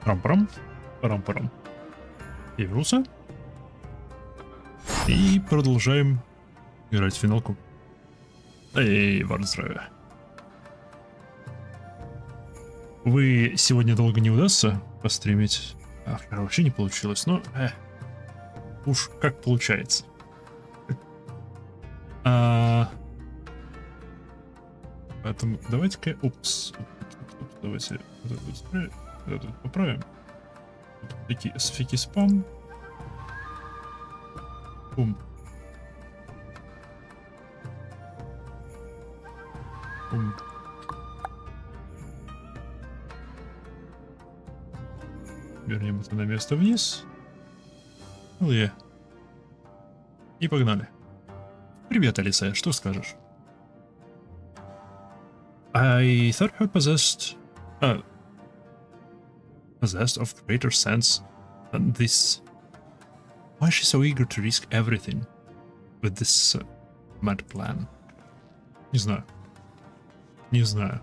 Парам-парам. Парам-парам. Я вернулся. И продолжаем играть в финалку. Эй, вам здравия. Вы сегодня долго не удастся постримить. Вчера вообще не получилось, но уж как получается. Поэтому давайте-ка... Упс. Давайте это поправим. Такие всякий спам. Бум. Бум. Вернем это на место вниз. И погнали. Привет, Алиса, что скажешь? I thought her possessed of greater sense than this. Why is she so eager to risk everything with this mad plan? Не знаю. Не знаю.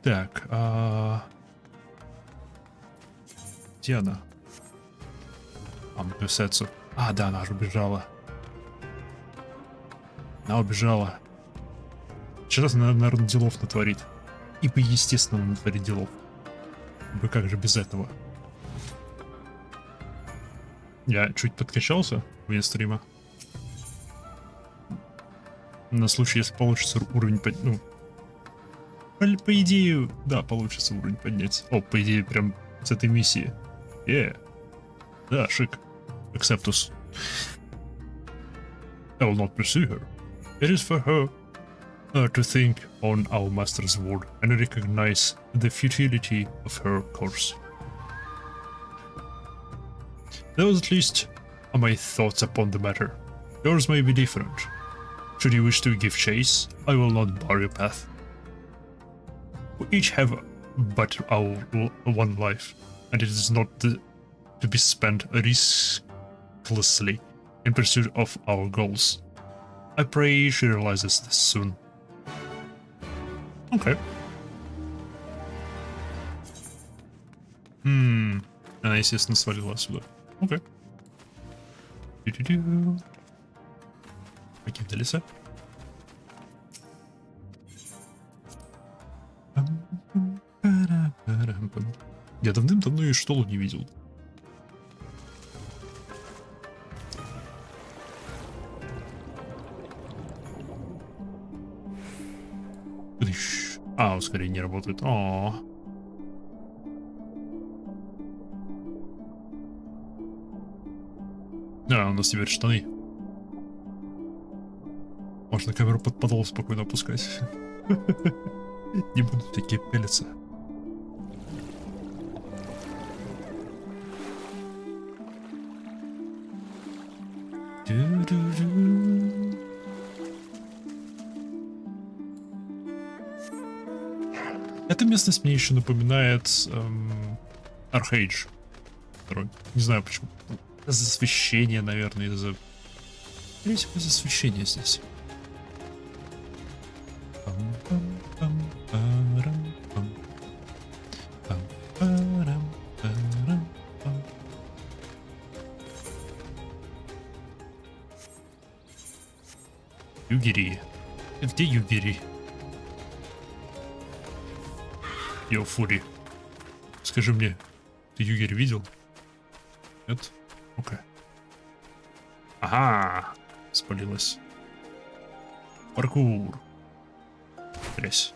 Так, где она? Мпсецу. Да, она же убежала. Она убежала. Сейчас она, наверное, делов натворит. Ибо, естественно, он натворит делов. Ибо как же без этого? Я чуть подкачался вне стрима. На случай, если получится уровень поднять. Ну, по идее, да, получится уровень поднять. По идее, прям с этой миссии. Да, шик. Acceptus. I will not pursue her. It is for her to think on our master's word and recognize the futility of her course. Those at least are my thoughts upon the matter. Yours may be different. Should you wish to give chase, I will not bar your path. We each have but our one life, and it is not to be spent risklessly in pursuit of our goals. I pray she realizes this soon. Okay. Она, естественно, свалила сюда. Окей. Какие-то леса. Я давным-давно и штолу не видел. Ускорение не работает. У нас теперь штаны. Можно камеру под подол спокойно опускать. Не будут такие пелиться. Эта местность мне еще напоминает Архейдж. Не знаю почему. Из-за освещения, наверное, из-за... Скорее всего, из-за освещения здесь. Югири. Где Югири? Йо, Фури. Скажи мне, ты Югири видел? Нет? Окей. Ага, спалилась. Паркур. Грязь.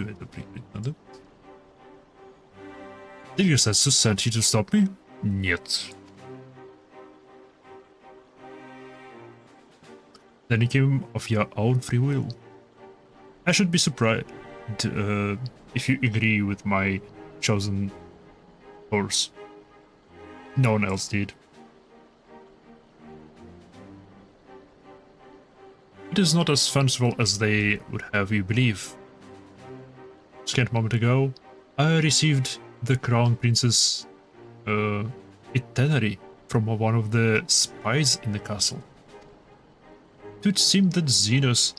Это прикрыть надо. Did you set society to stop me? Нет. Then it came of your own free will. I should be surprised if you agree with my chosen horse. No one else did. It is not as fanciful as they would have you believe. Scant moment ago, I received the Crown Prince's itinerary from one of the spies in the castle. It would seem that Xenos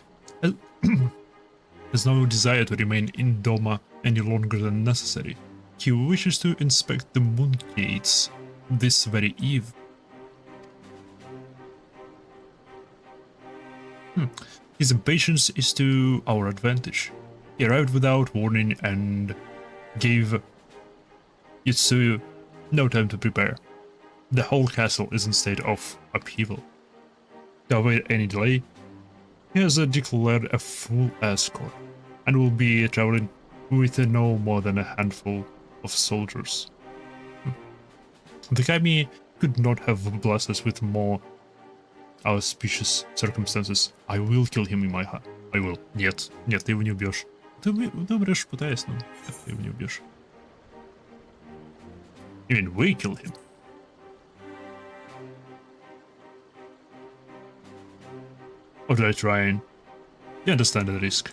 has no desire to remain in Doma any longer than necessary. He wishes to inspect the moon gates this very eve. His impatience is to our advantage. He arrived without warning and gave Yutsuyu no time to prepare. The whole castle is in state of upheaval. To avoid any delay, he has declared a full escort and will be traveling with no more than a handful of soldiers. The Kami could not have blessed us with more auspicious circumstances. I will kill him in my heart. I will. Нет, нет, ты его не убьешь. Ты умрешь, пытаясь, но ты его не убьешь. I mean, we kill him. Alright, Ryan. You understand the risk.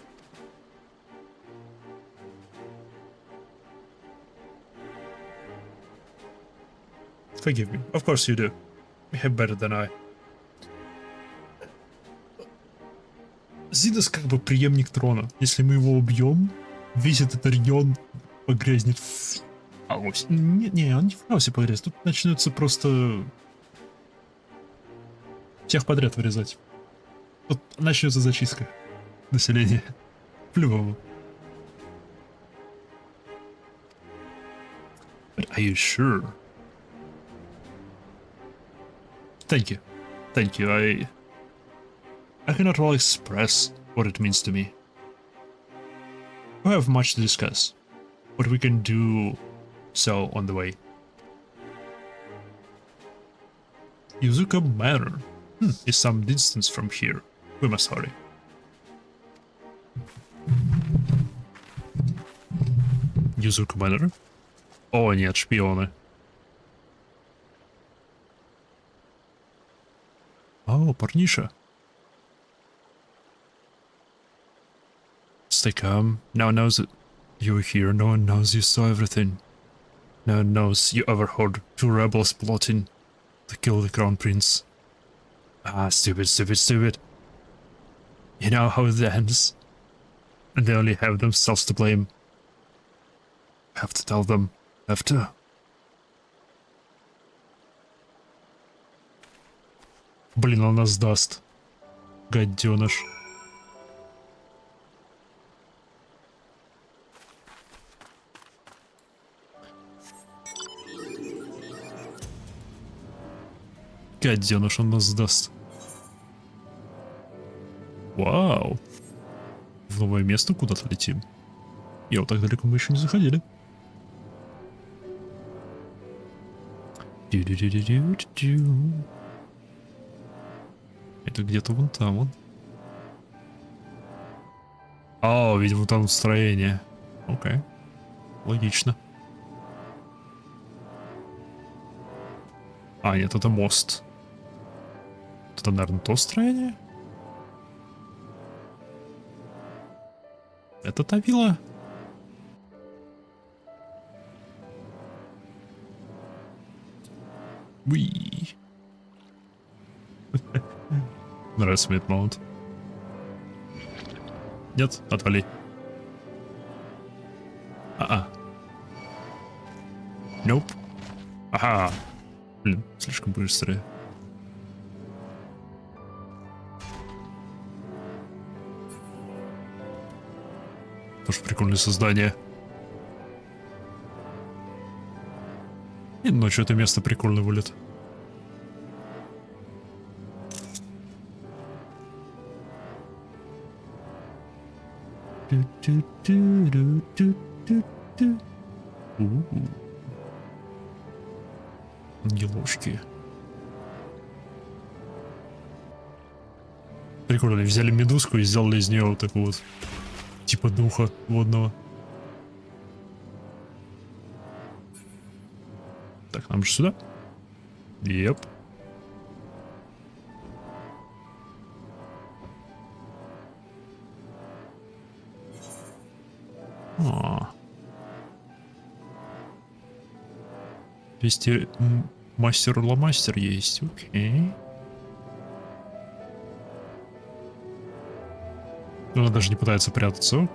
Forgive me. Of course you do. You have better than I. Зидос как бы преемник трона. Если мы его убьем, весь этот регион погрязнет в хаосе. Не, он не в хаосе погрязнет. Тут начнется просто всех подряд вырезать. Тут начнется зачистка населения. По-любому. But are you sure? Thank you. Thank you. I cannot well express what it means to me. We have much to discuss, but we can do so on the way. Yuzuka Manor is some distance from here. We must hurry. Yuzuka Manor? О, нет, шпионы. О, парниша. Stay calm. No one knows that you were here. No one knows you saw everything. No one knows you overheard two rebels plotting to kill the Crown Prince. Ah, stupid, stupid, stupid. You know how it ends. And they only have themselves to blame. Have to tell them. Have to. Блин, он нас даст. Гаденыш. Гаденыш, он нас сдаст. Вау. В новое место куда-то летим. Я вот так далеко мы еще не заходили. Это где-то вон там, вон. О, видимо, там строение. Окей. Логично. А, нет, это мост. Это, наверное, то строение? Это та вилла? Уи. Нравится мне этот маунт. Нет, отвали. Nope. Ага. Блин, слишком быстрые. Тоже прикольное создание. И ночью это место прикольно вылет. Ангелушки. Прикольно, взяли медузку и сделали из нее вот такого вот типа духа водного. Так, нам же сюда? Еп. А. 200 мастер-ломастер есть, окей. Она даже не пытается прятаться.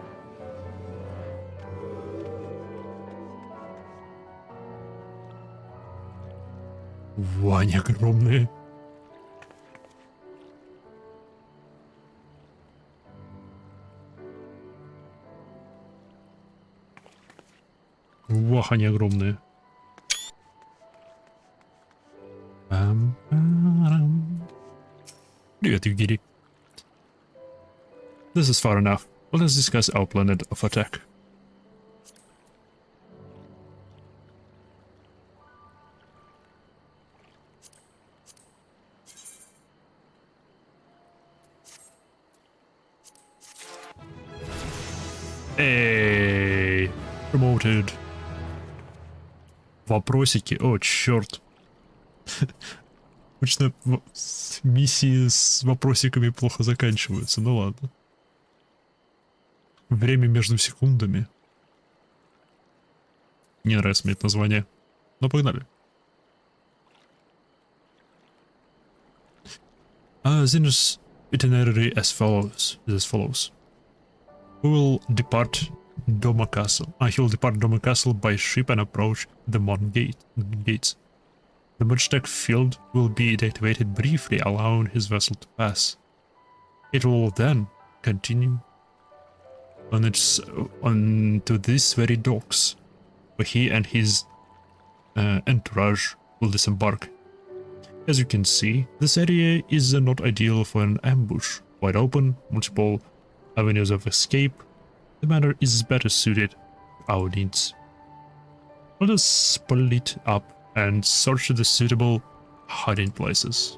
Во, они огромные. Вах, они огромные. Привет, Югири. This is far enough. Let's discuss our planet of attack. Эй, promoted. Вопросики. О, черт. Обычно миссии с вопросиками плохо заканчиваются. Ну ладно. Время между секундами. Не нравится мне это название. Но погнали. Zinner's itinerary as follows. We will depart Doma Castle. He will depart Doma Castle by ship and approach the modern gates. The Mudstack field will be deactivated briefly, allowing his vessel to pass. It will then continue on to these very docks, where he and his entourage will disembark. As you can see, this area is not ideal for an ambush. Wide open, multiple avenues of escape, the manor is better suited to our needs. Let us split up and search the suitable hiding places.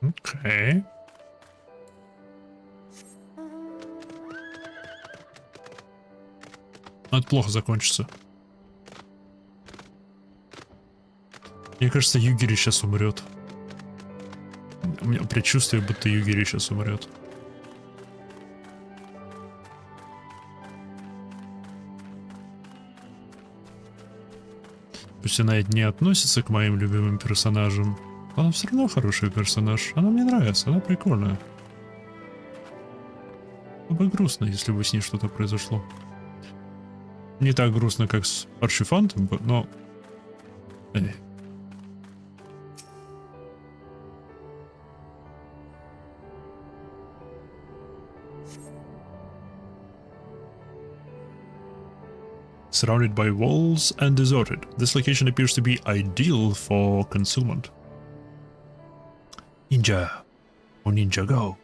Okay. Это плохо закончится. Мне кажется, Югири сейчас умрет. У меня предчувствие, будто Югири сейчас умрет. Пусть она не относится к моим любимым персонажам, она все равно хороший персонаж. Она мне нравится, она прикольная. Было бы грустно, если бы с ней что-то произошло. Не так грустно, как с Арчифантом, но... Surrounded by walls and deserted, this location appears to be ideal for concealment. Ninja. Oh, ninja, go.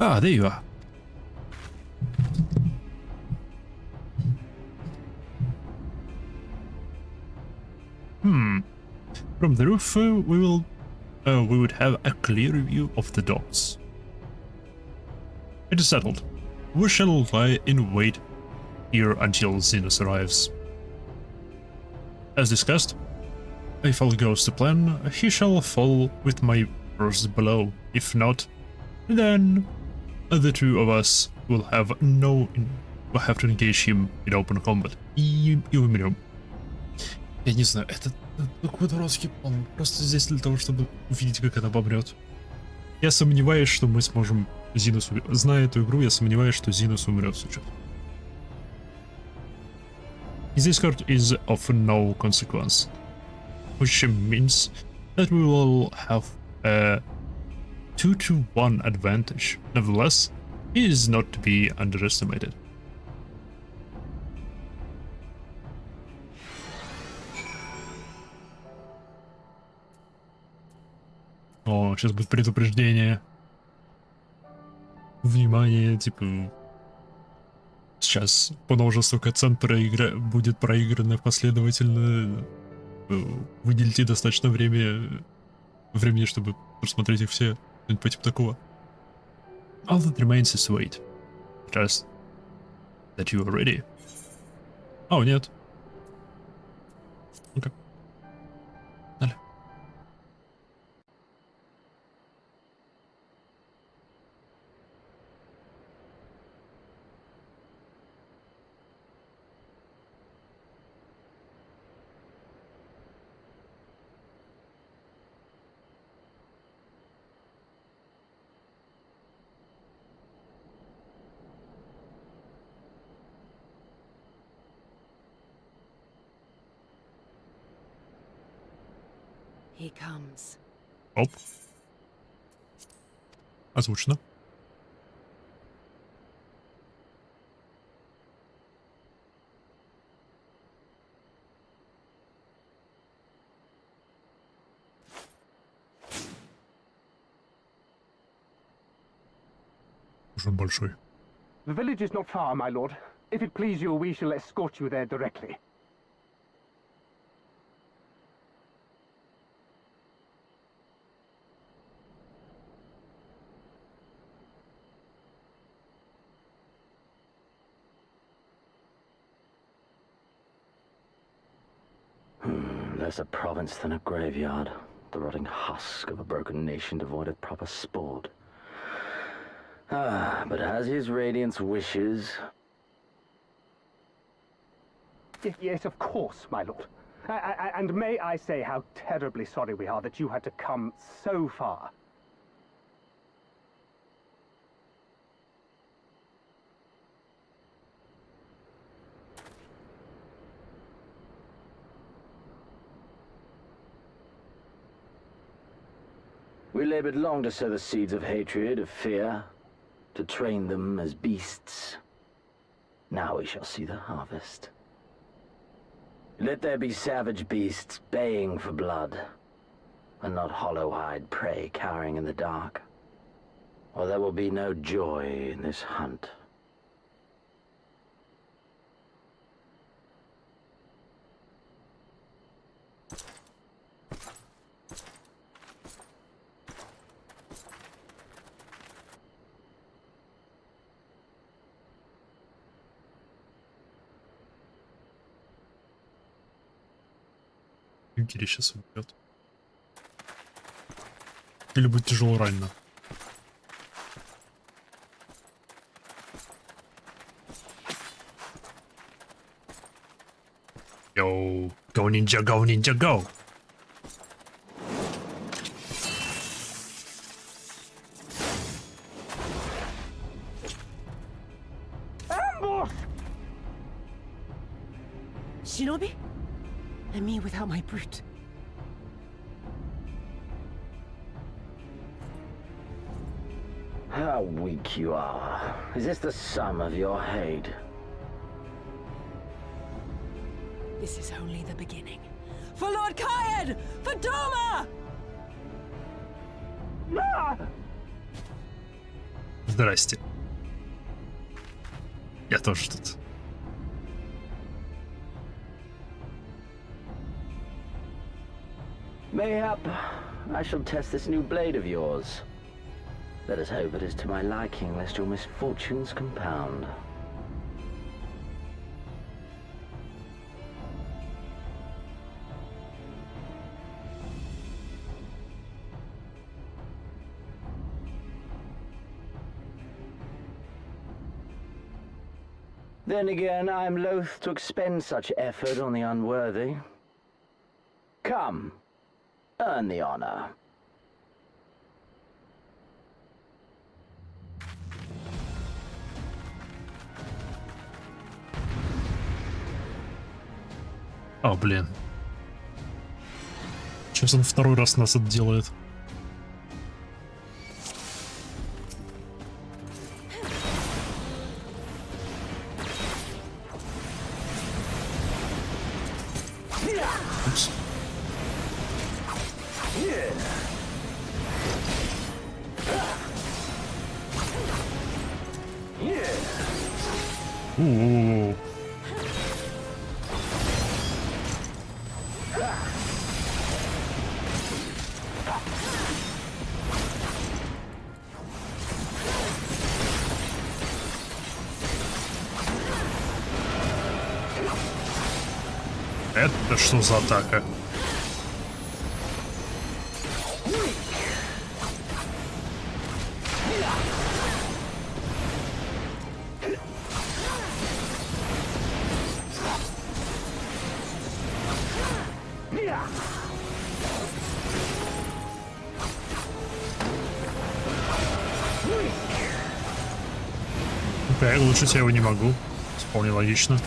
Ah, there you are. From the roof, we would have a clear view of the docks. It is settled. We shall lie in wait here until Xenos arrives. As discussed, if all goes to plan, he shall fall with my first blow. If not, then the two of us will have to engage him in open combat. И умрем. Я не знаю, это такой дурацкий план. Просто здесь для того, чтобы увидеть, как она помрет. Я сомневаюсь, что мы сможем Зинус умрет. Зная эту игру, я сомневаюсь, что Зинус умрет сейчас. This card is of no consequence, which means that we will have a 2-to-1 advantage. Nevertheless, he is not to be underestimated. О, сейчас будет предупреждение. Внимание, типа... Сейчас по множеству коэффициент будет проиграно последовательно. Выделите достаточно времени, чтобы просмотреть их все. Что-нибудь по типу такого. All that remains is to wait. Just that you are ready. Oh, нет. Okay. Dale. He comes. Оп. Озвучено. Уж он большой. The village is not far, my lord. If it please you, we shall escort you there directly. Less a province than a graveyard. The rotting husk of a broken nation devoid of proper sport. Ah, but as his radiance wishes... Yes, of course, my lord. And may I say how terribly sorry we are that you had to come so far. We labored long to sow the seeds of hatred, of fear, to train them as beasts. Now we shall see the harvest. Let there be savage beasts baying for blood, and not hollow-eyed prey cowering in the dark, or there will be no joy in this hunt. Югири сейчас убьет. Или будет тяжело ранено. Yo, go ninja, go ninja, go! Ambush! Shinobi? And me without my brute. How weak you are. Is this the sum of your hate? This is only the beginning. For Lord Kayed! For Doma! Ah! Здрасте. Я тоже тут. Mayhap I shall test this new blade of yours. Let us hope it is to my liking, lest your misfortunes compound. Then again, I am loath to expend such effort on the unworthy. Come, earn the honor. О, блин. Сейчас он второй раз нас отделает. Упс. У-у-у. Это что за атака? Окей, улучшить я его не могу. Вполне логично.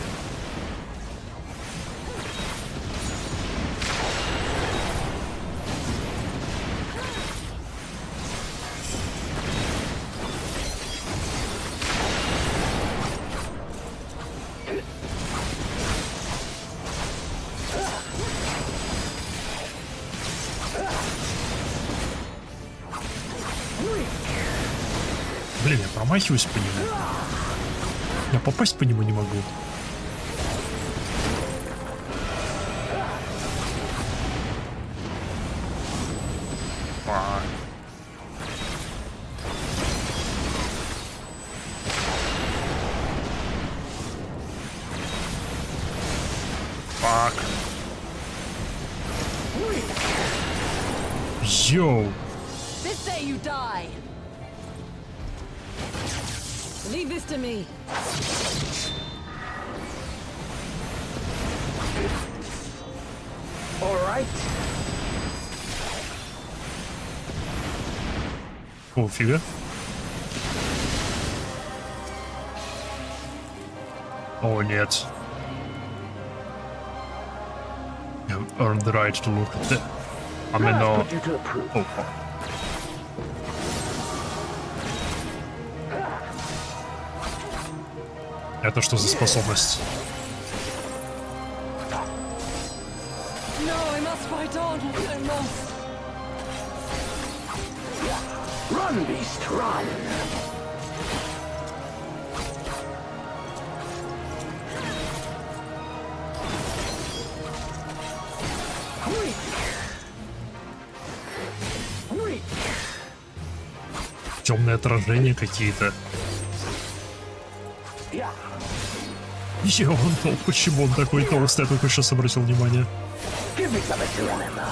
Блин, я промахиваюсь по нему. Я попасть по нему не могу. Фак. Йоу. This day you die. Leave this to me. All right. О, фига. О, нет. You have earned the right to look at the... I mean, no... Put you to the proof. Oh, fuck. Это что за способность? No, I must fight on. I must. Run, beast, run. Темные отражения какие-то. Ёбан, почему он такой толстый? Я только сейчас обратил внимание. Give me something to remember.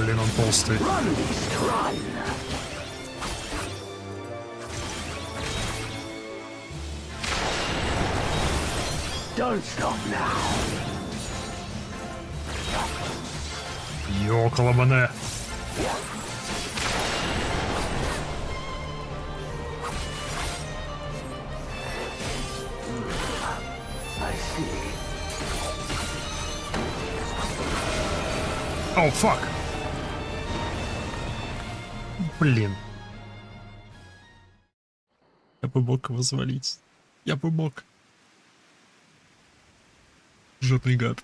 Блин, он толстый. Run, beast, run. Don't stop now. Ёкало мене. I see. О, фак. Блин. Я бы мог его завалить. Я бы мог. Жопный гад.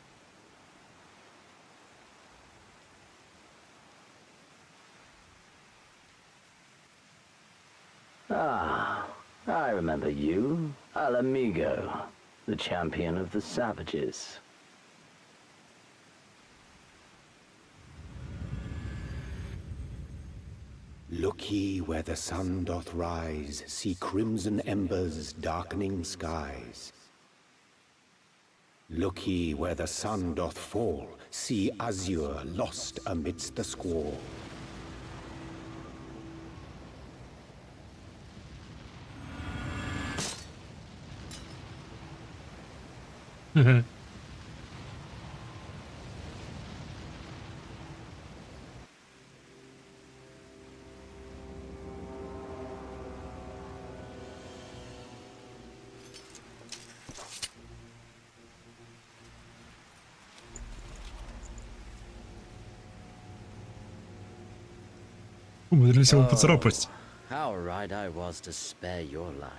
Ah, I remember you. Al Amigo, the champion of the savages. Look ye where the sun doth rise, see crimson embers darkening skies. Look ye where the sun doth fall, see azure lost amidst the squall. Умудрились его поцарапать. How right I was to spare your life.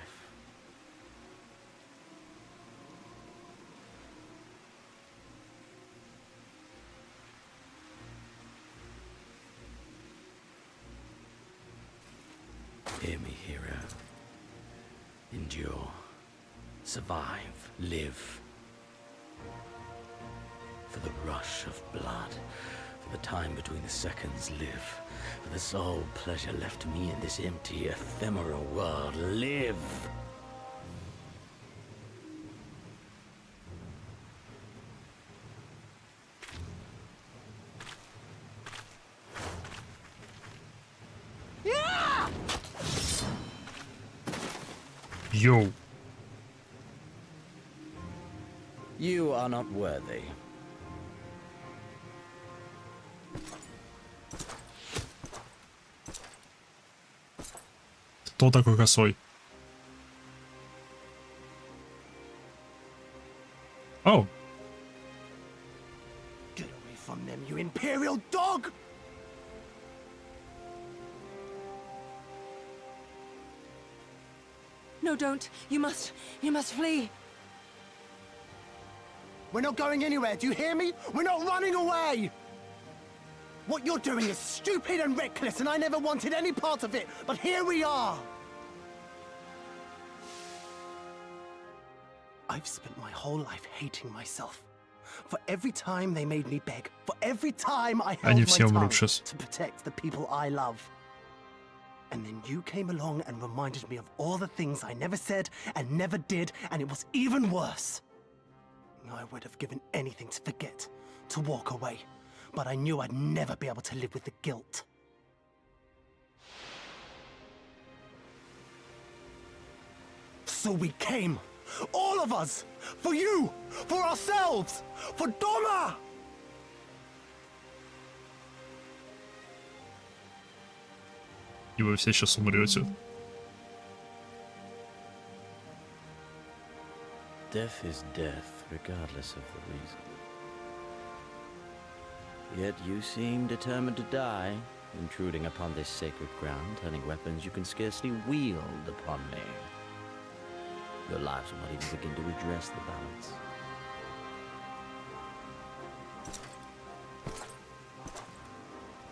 Hear me, hero. Endure. Survive. Live. For the rush of blood. For the time between the seconds. Live. For the sole pleasure left to me in this empty, ephemeral world. Live! Йоу. You are not worthy. Кто такой косой? О! Get away from them, you imperial dog! No, don't. You must flee. We're not going anywhere, do you hear me? We're not running away! What you're doing is stupid and reckless, and I never wanted any part of it, but here we are! I've spent my whole life hating myself. For every time they made me beg, for every time I held Они my все tongue умрут сейчас. to protect the people I love. And then you came along and reminded me of all the things I never said and never did, and it was even worse. I would have given anything to forget, to walk away, but I knew I'd never be able to live with the guilt. So we came, all of us, for you, for ourselves, for Doma! И вы все сейчас умрете. Death is death, regardless of the reason. Yet you seem determined to die, intruding upon this sacred ground, turning weapons you can scarcely wield upon me. Your lives will not even begin to redress the balance.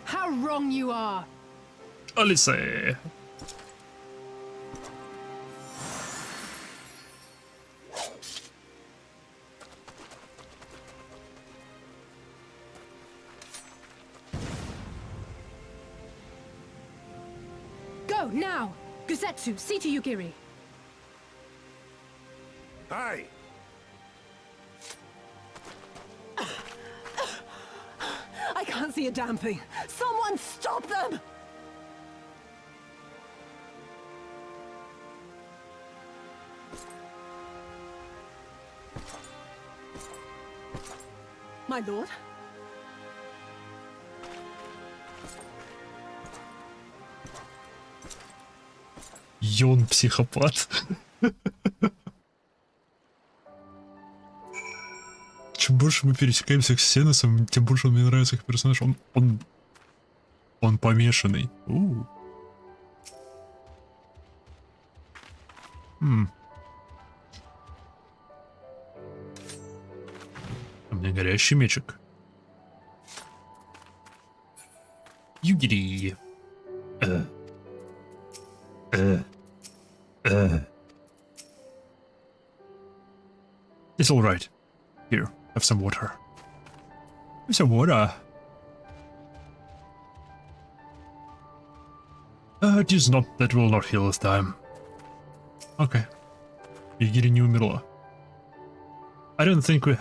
How wrong you are! Алисе! Go, now! Gusetsu, see to Yugiri. Hey! I can't see a damn thing. Someone stop them! My lord? Ён психопат. Чем больше мы пересекаемся с Ксеносом, тем больше он мне нравится как персонаж. Он помешанный. У меня горящий мечик. Югири. It's all right. Here, have some water. Have some water. It is not. That will not heal this time. Okay. Югири не умерла. I don't think we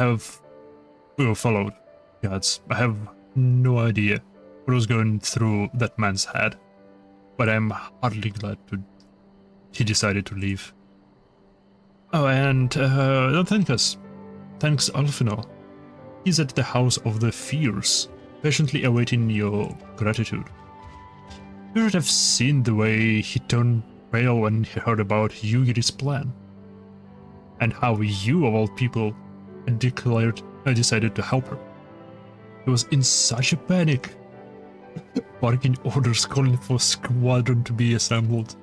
were followed gods. I have no idea what was going through that man's head. But I'm heartily glad he decided to leave. Oh, and don't thank us. Thanks Alfino. He's at the House of the Fears, patiently awaiting your gratitude. You should have seen the way he turned pale when he heard about Yugiri's plan. And how you, of all people, decided to help her. He was in such a panic. barking orders calling for squadron to be assembled.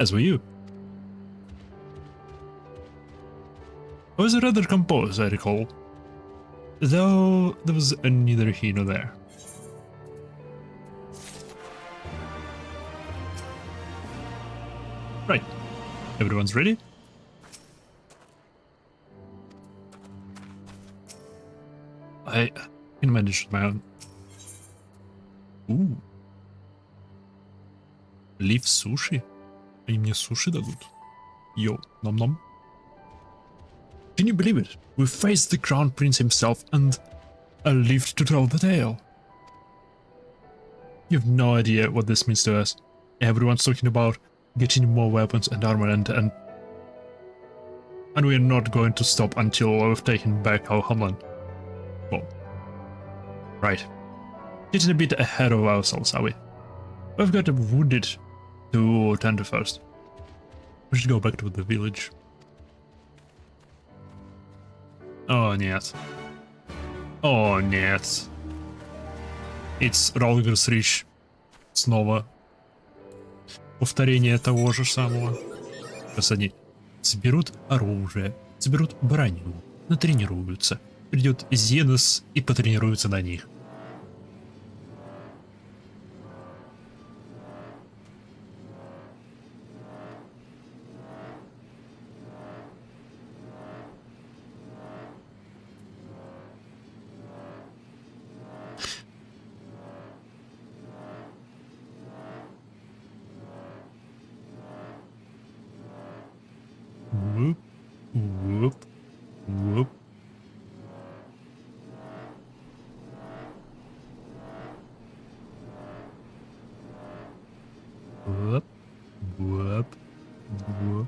As were you. I was rather composed, I recall. Though there was neither here nor there. Right. Everyone's ready? I can manage my own. Leaf sushi? Они мне суши дадут? Йо, nom-nom. Can you believe it? We faced the crown prince himself and lived to tell the tale. You have no idea what this means to us. Everyone's talking about getting more weapons and armament and we're not going to stop until we've taken back our homeland. Well, right. Getting a bit ahead of ourselves, are we? We've got a wounded to tend to first. We should go back to the village. О, нет. О, нет. It's Rolger's Reach. Снова. Повторение того же самого. Сейчас они соберут оружие, соберут броню, натренируются. Придет Зенос и потренируется на них. Whoop, whoop, whoop. Whoop, whoop, whoop.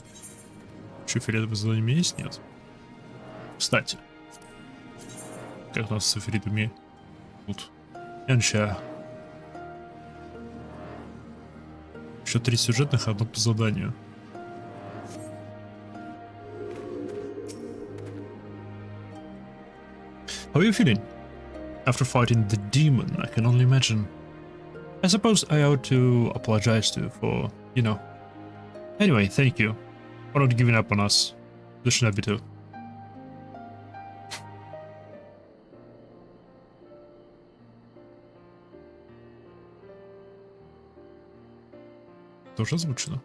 Что, фиолетовый за ними есть? Нет. Кстати, как у нас с эфиритами тут? Энща. Еще 3 сюжетных, одно по заданию. How are you feeling? After fighting the demon, I can only imagine. I suppose I ought to apologize to you for, you know. Anyway, thank you for not giving up on us. This should not be too. Тоже озвучено.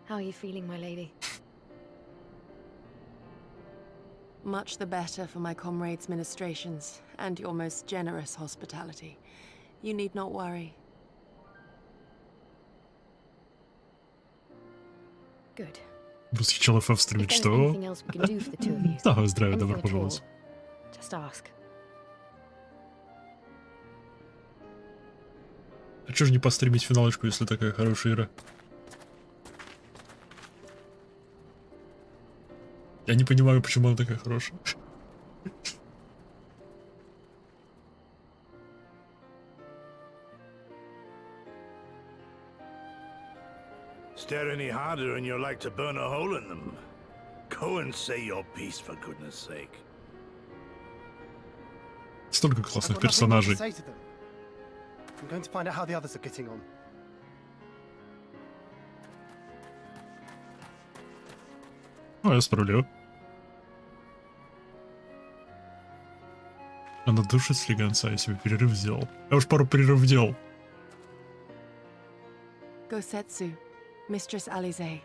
How are you feeling, my lady? Much the better for my comrades' ministrations and your most generous hospitality. You need not worry. Good. Восхищал ФФ в стриме, If there's что? anything else we can do for the two of you, Да, здравия, anything добро at all, пожаловать. just ask. А чё же не постримить финалочку, если такая хорошая игра? Я не понимаю, почему она такая хорошая. Stare any harder and you're like to burn a hole in them. Go and say your piece, for goodness sake. Столько классных персонажей. I'm going to find out how the others are getting on. Ну, я справлю. Она душит слегонца, я себе перерыв сделал. Я уж пару перерывов делал. Gosetsu, Mistress Alize,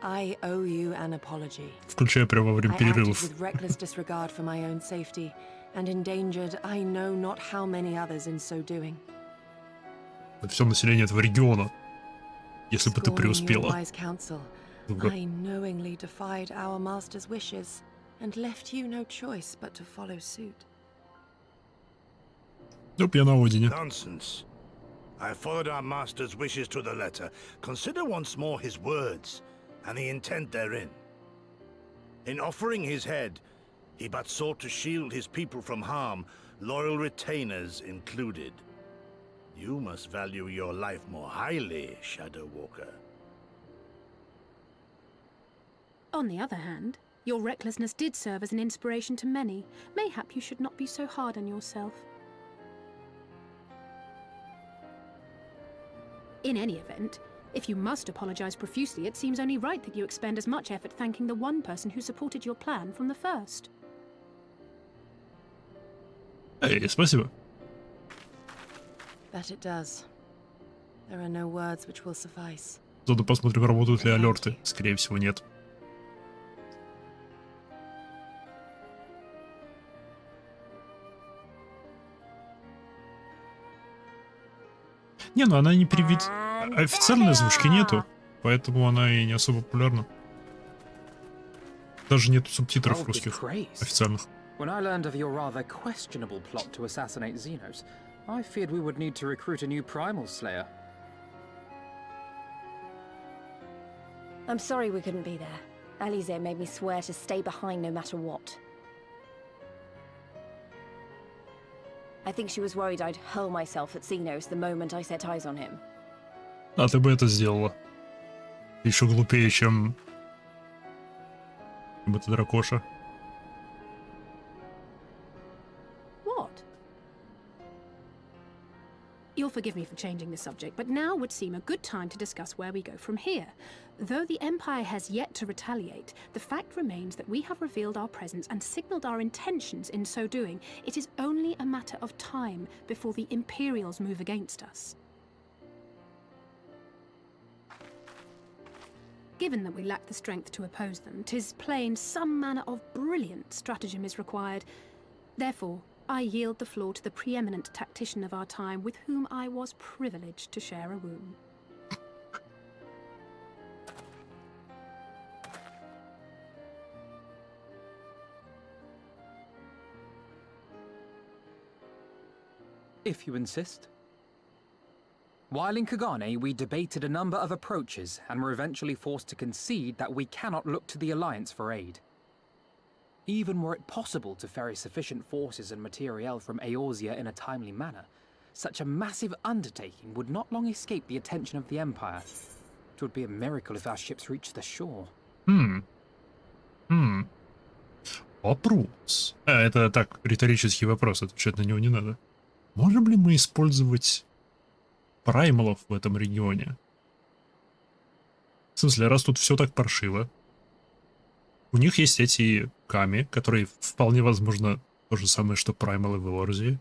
I owe you an apology. Включая прямо во время I acted перерывов. with reckless disregard for my own safety and endangered I know not how many others in so doing. Все население этого региона. Если бы ты Scorning your преуспела. wise counsel, Ну-ка. I knowingly defied our master's wishes and left you no choice but to follow suit. Оп, я на Одине. Nonsense. I followed our master's wishes to the letter. Consider once more his words and the intent therein. In offering his head, he but sought to shield his people from harm, loyal retainers included. You must value your life more highly, Shadow Walker. On the other hand, Your recklessness did serve as an inspiration to many. Mayhap you should not be so hard on yourself. In any event, if you must apologize profusely, it seems only right that you expend as much effort thanking the one person who supported your plan from the first. Эй, спасибо. Bet it does. There are no words which will suffice. Заодно посмотрим, работают ли алерты. Скорее всего, нет. Не, ну она не переведена. Официальной озвучки нету, поэтому она и не особо популярна. Даже нету субтитров русских официальных. When I learned of your rather questionable plot to assassinate Xenos, I feared we would need to recruit a new primal slayer. I'm sorry we couldn't be there. Alize made me swear to stay behind no matter what. I think she was worried I'd hurl myself at Xenos the moment I set eyes on him. А ты бы это сделала. Еще глупее, чем эта дракоша. What? You'll forgive me for changing the subject, but now would seem a good time to discuss where we go from here. Though the Empire has yet to retaliate, the fact remains that we have revealed our presence and signaled our intentions in so doing. It is only a matter of time before the Imperials move against us. Given that we lack the strength to oppose them, 'tis plain some manner of brilliant stratagem is required. Therefore, I yield the floor to the preeminent tactician of our time with whom I was privileged to share a room. If you insist. While in Kagane, we debated a number of approaches and were eventually forced to concede that we cannot look to the Alliance for aid. Even were it possible to ferry sufficient forces and materiel from Eorzea in a timely manner, such a massive undertaking would not long escape the attention of the Empire. It would be a miracle if our ships reached the shore. Вопрос. Это так, риторический вопрос, отвечать на него не надо. Можем ли мы использовать праймалов в этом регионе? В смысле, раз тут все так паршиво, у них есть эти ками, которые вполне возможно то же самое, что праймалы в Эорзии.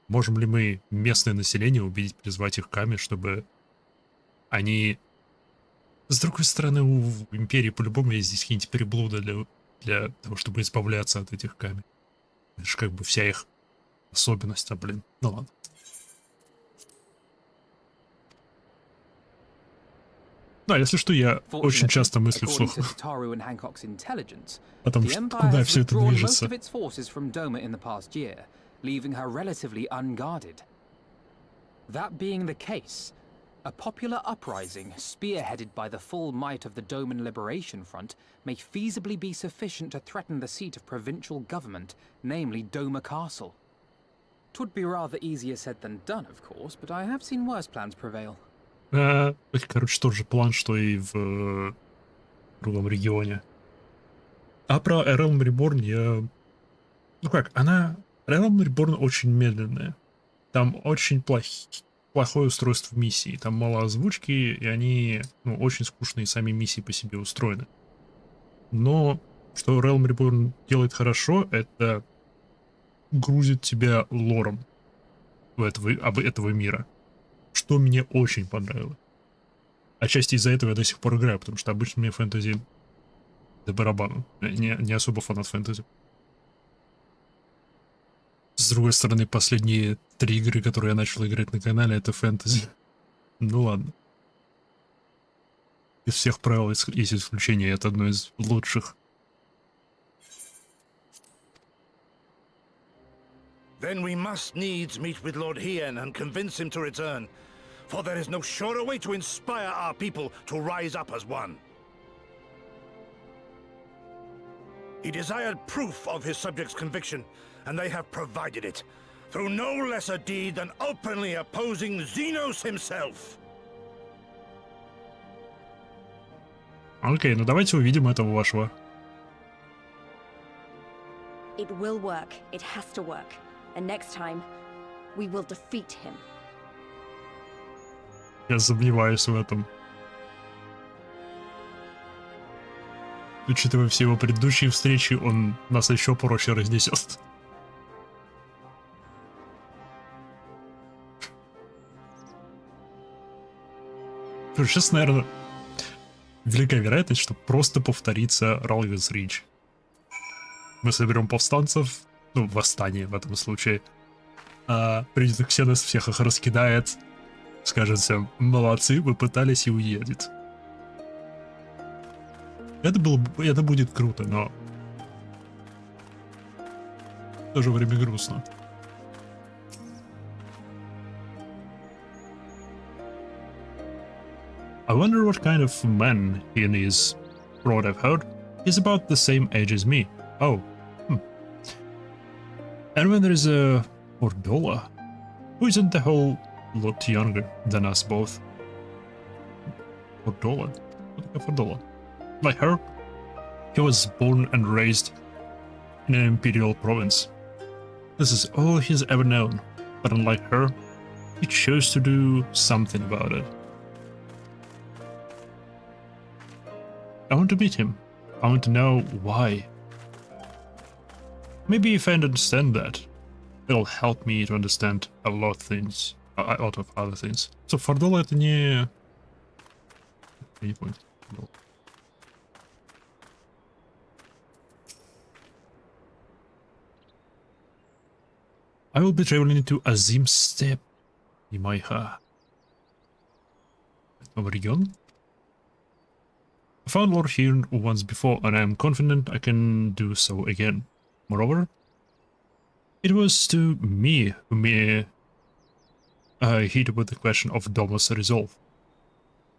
Можем ли мы местное население убедить призвать их ками, чтобы они... С другой стороны, у Империи по-любому есть здесь какие-нибудь приблуды для того, чтобы избавляться от этих ками. Это же как бы вся их особенность, блин. Ну ладно. Да, если что, я очень часто мыслю вслух о том, куда все это движется. That being the case, a popular uprising spearheaded by the full might of the Doman Liberation Front may feasibly be sufficient to threaten the seat of provincial government, namely Doma Castle. 'Twould be rather easier said than done, of course, but I have seen worse plans prevail. Короче, тот же план, что и в другом регионе. А про Realm Reborn я... Ну как, Realm Reborn очень медленная. Там очень плохое устройство миссии. Там мало озвучки, и они очень скучные сами миссии по себе устроены. Но что Realm Reborn делает хорошо, это грузит тебя лором этого мира. Что мне очень понравилось. Отчасти из-за этого я до сих пор играю, потому что обычно мне фэнтези до барабану. Не особо фанат фэнтези. С другой стороны, последние 3 игры, которые я начал играть на канале, это фэнтези. Ну ладно. Из всех правил есть исключение, это одно из лучших. Then we must needs meet with Lord Hien and convince him to return, for there is no surer way to inspire our people to rise up as one. He desired proof of his subjects' conviction, and they have provided it, through no less a deed than openly opposing Xenos himself. Окей, ну давайте увидим этого вашего It will work. It has to work. And next time, we will defeat him. Я сомневаюсь в этом. Учитывая все его предыдущие встречи, он нас еще проще разнесет. Сейчас, наверное, велика вероятность, что просто повторится Ралгас Рич. Мы соберем повстанцев, ну, восстание в этом случае. Придет к нас всех их раскидает, скажет всем: молодцы, вы пытались, и уедет. Это будет круто, но в то же время грустно. I wonder what kind of man he is. From what I've heard, he's about the same age as me. Oh. And when there is a Ordola, who isn't a whole lot younger than us both. Ordola? What the Ordola? Like her? He was born and raised in an imperial province. This is all he's ever known, but unlike her, he chose to do something about it. I want to meet him. I want to know why. Maybe if I understand that, it'll help me to understand a lot of other things. So Фордола это не... Я не понял. I will be traveling to Azim Steppe. Ямайха. Новый регион? I found Lord here once before, and I am confident I can do so again. Moreover, it was to me whom he hit with the question of Domo's resolve.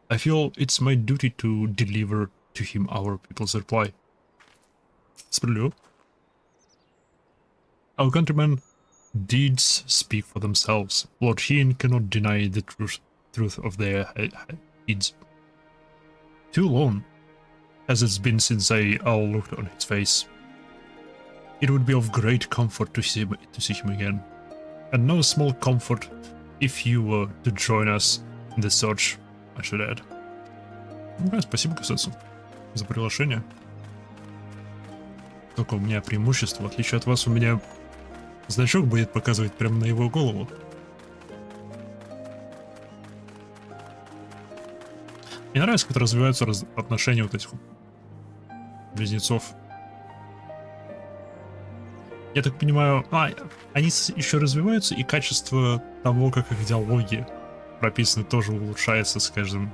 I feel it's my duty to deliver to him our people's reply. Справедливо. Our countrymen deeds speak for themselves. Lord Heen cannot deny the truth of their deeds. Too long has it been since I looked on his face. It would be of great comfort to see him again, and no small comfort if you were to join us in the search, I should add. Спасибо, Касацу, за приглашение. Только у меня преимущество, в отличие от вас, у меня значок будет показывать прямо на его голову. Мне нравится, как развиваются отношения вот этих близнецов. Я так понимаю, они еще развиваются, и качество того, как их диалоги прописаны, тоже улучшается с каждым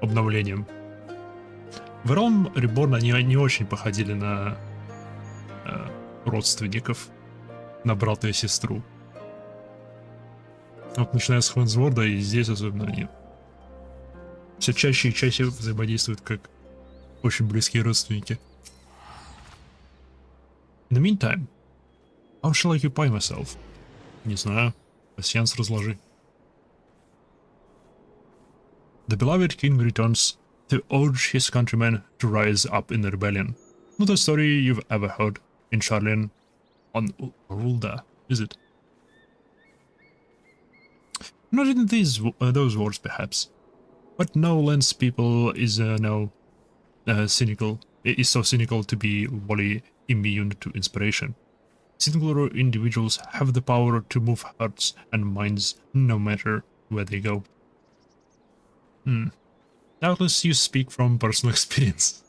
обновлением. В Realm Reborn они не очень походили на родственников, на брата и сестру. Вот начиная с Хвенсворда, и здесь особенно они все чаще и чаще взаимодействуют как очень близкие родственники. In the meantime, how shall I occupy myself? Не знаю, пассианс разложи. The beloved king returns to urge his countrymen to rise up in the rebellion. Not a story you've ever heard in Charlene on Ulda, is it? Not in those words, perhaps. But no lens people is cynical. It is so cynical to be wholly immune to inspiration. Singular individuals have the power to move hearts and minds no matter where they go. Doubtless you speak from personal experience.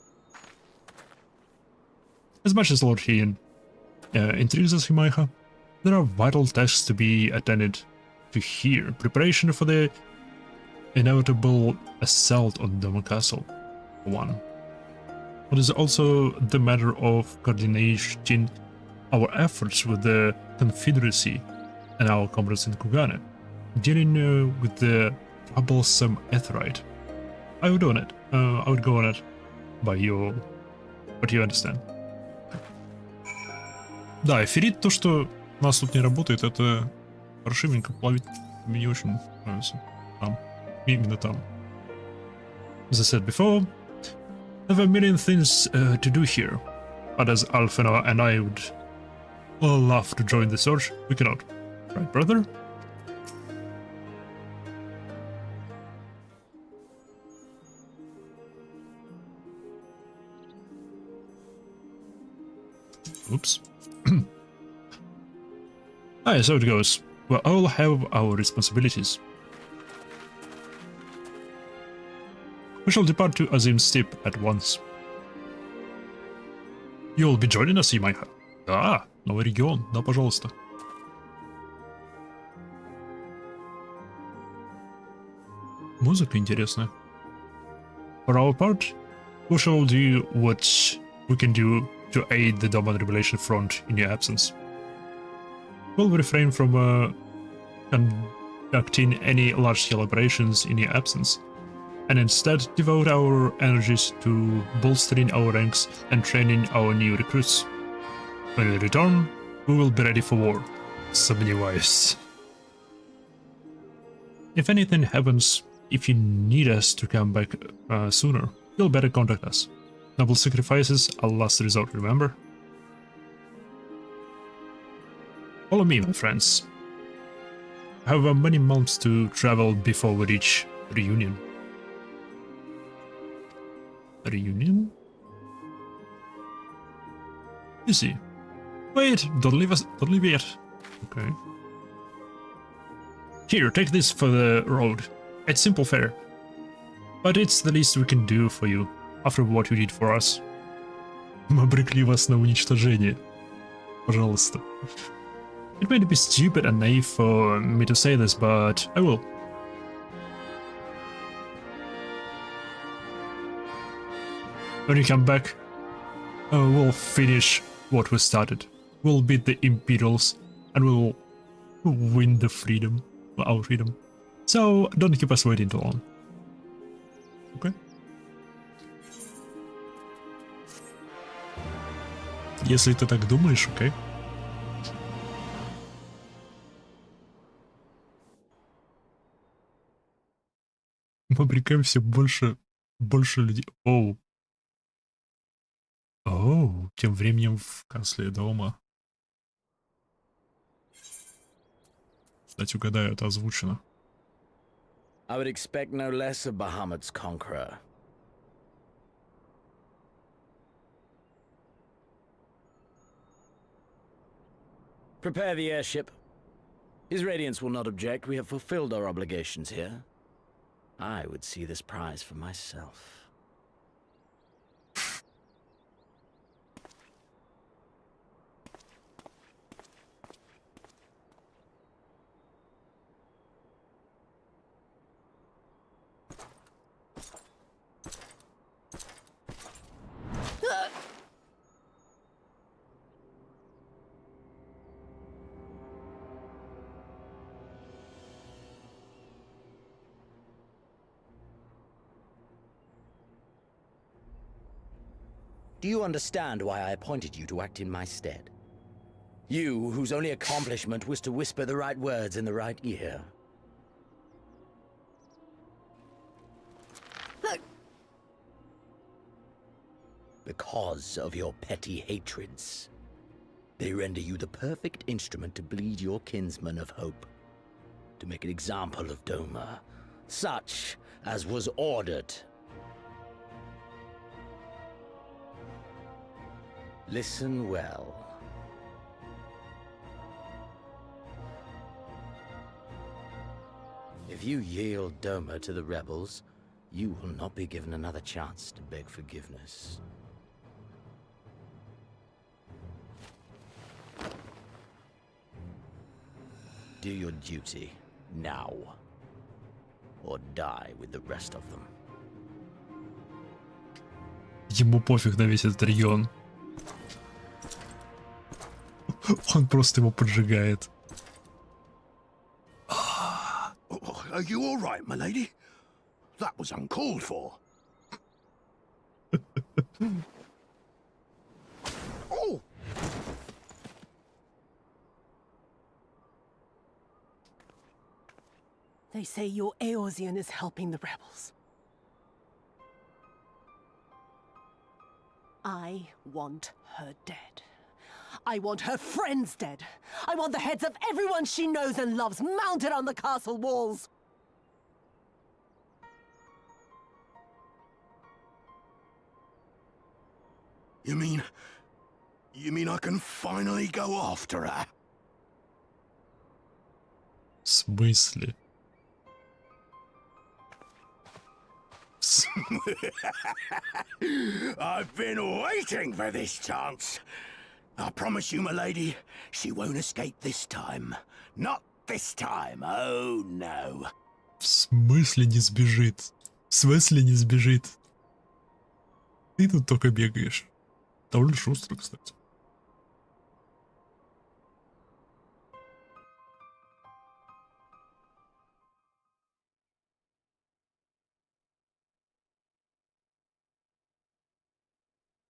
As much as Lord Heen intrigues us, Himayha, there are vital tasks to be attended to here. Preparation for the inevitable assault on Doma Castle, one. But it is also the matter of coordinating our efforts with the Confederacy and our comrades in Kugane, dealing with the troublesome Aetherite. I would go on it by your... But you understand. Да, эфирит, то, что у нас тут не работает, это паршивенько плавить мне не очень нравится. Там. Именно там. As I said before, I have a million things to do here. But as Alfena and I would love to join the search, we cannot. Right, brother? Oops. Ah, so it goes. We all have our responsibilities. We shall depart to Azim's Steep at once. You'll be joining us, my... Да, новый регион, да, пожалуйста. Музыка интересная. For our part, we shall do what we can do to aid the Doman Revelation Front in your absence. We'll refrain from conducting any large-scale operations in your absence, and instead devote our energies to bolstering our ranks and training our new recruits. When we return, we will be ready for war. Сомневаюсь. If anything happens, if you need us to come back sooner, you'll better contact us. Noble sacrifices are last resort, remember? Follow me, my friends. I have many months to travel before we reach Reunion. Reunion? Easy. Wait, don't leave us. Don't leave yet. Okay. Here, take this for the road. It's simple fare, but it's the least we can do for you after what you did for us. Мы обрекли вас на уничтожение. Пожалуйста. It may be stupid and naive for me to say this, but I will. When you come back, we'll finish what we started. We'll beat the Imperials and we'll win the freedom, our freedom. So don't keep us waiting too long. Okay? Если ты так думаешь, окей. Мы обрекаем все больше людей. Оу. Оу, тем временем в канцлере дома. Кстати, угадаю, это озвучено. I would expect no less of Bahamut's conqueror. Prepare the airship. His Radiance will not object. We have fulfilled our obligations here. I would see this prize for myself. Do you understand why I appointed you to act in my stead? You, whose only accomplishment was to whisper the right words in the right ear. Because of your petty hatreds, they render you the perfect instrument to bleed your kinsman of hope, to make an example of Doma, such as was ordered. Listen well. If you yield Doma to the rebels, you will not be given another chance to beg forgiveness. Do your duty now, or die with the rest of them. Ему пофиг на весь этот регион. Он просто его поджигает. Are you all right, my lady? That was uncalled for. Oh! They say your Eorzean is helping the rebels. I want her dead. I want her friends dead. I want the heads of everyone she knows and loves mounted on the castle walls. You mean I can finally go after her? В смысле? I've been waiting for this chance. I promise you, my lady, she won't escape this time. Not this time, oh no. В смысле не сбежит? В смысле не сбежит? Ты тут только бегаешь. Довольно шустро, кстати.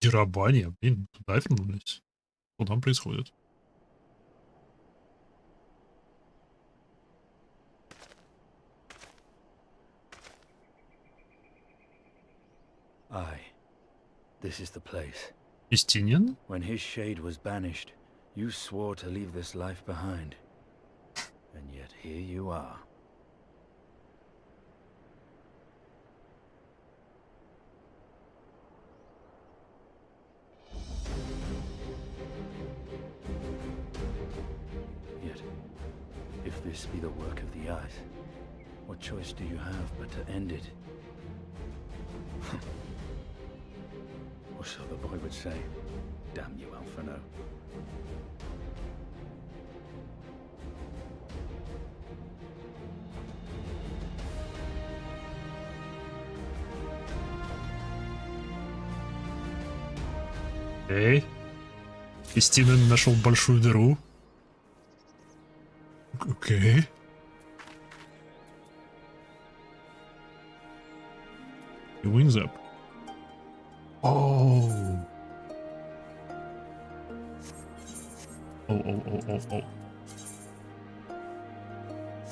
Дерабания, блин, туда вернулись. Что там происходит? Aye, this is the place. Истинен? When his shade was banished, you swore to leave this life behind. And yet here you are. Yet, if this be the work of the eyes, what choice do you have but to end it? Or so the boy would say. Damn you, Alphino. Эй. Истинен нашел большую дыру. Окей. He wings up. Oh. Oh.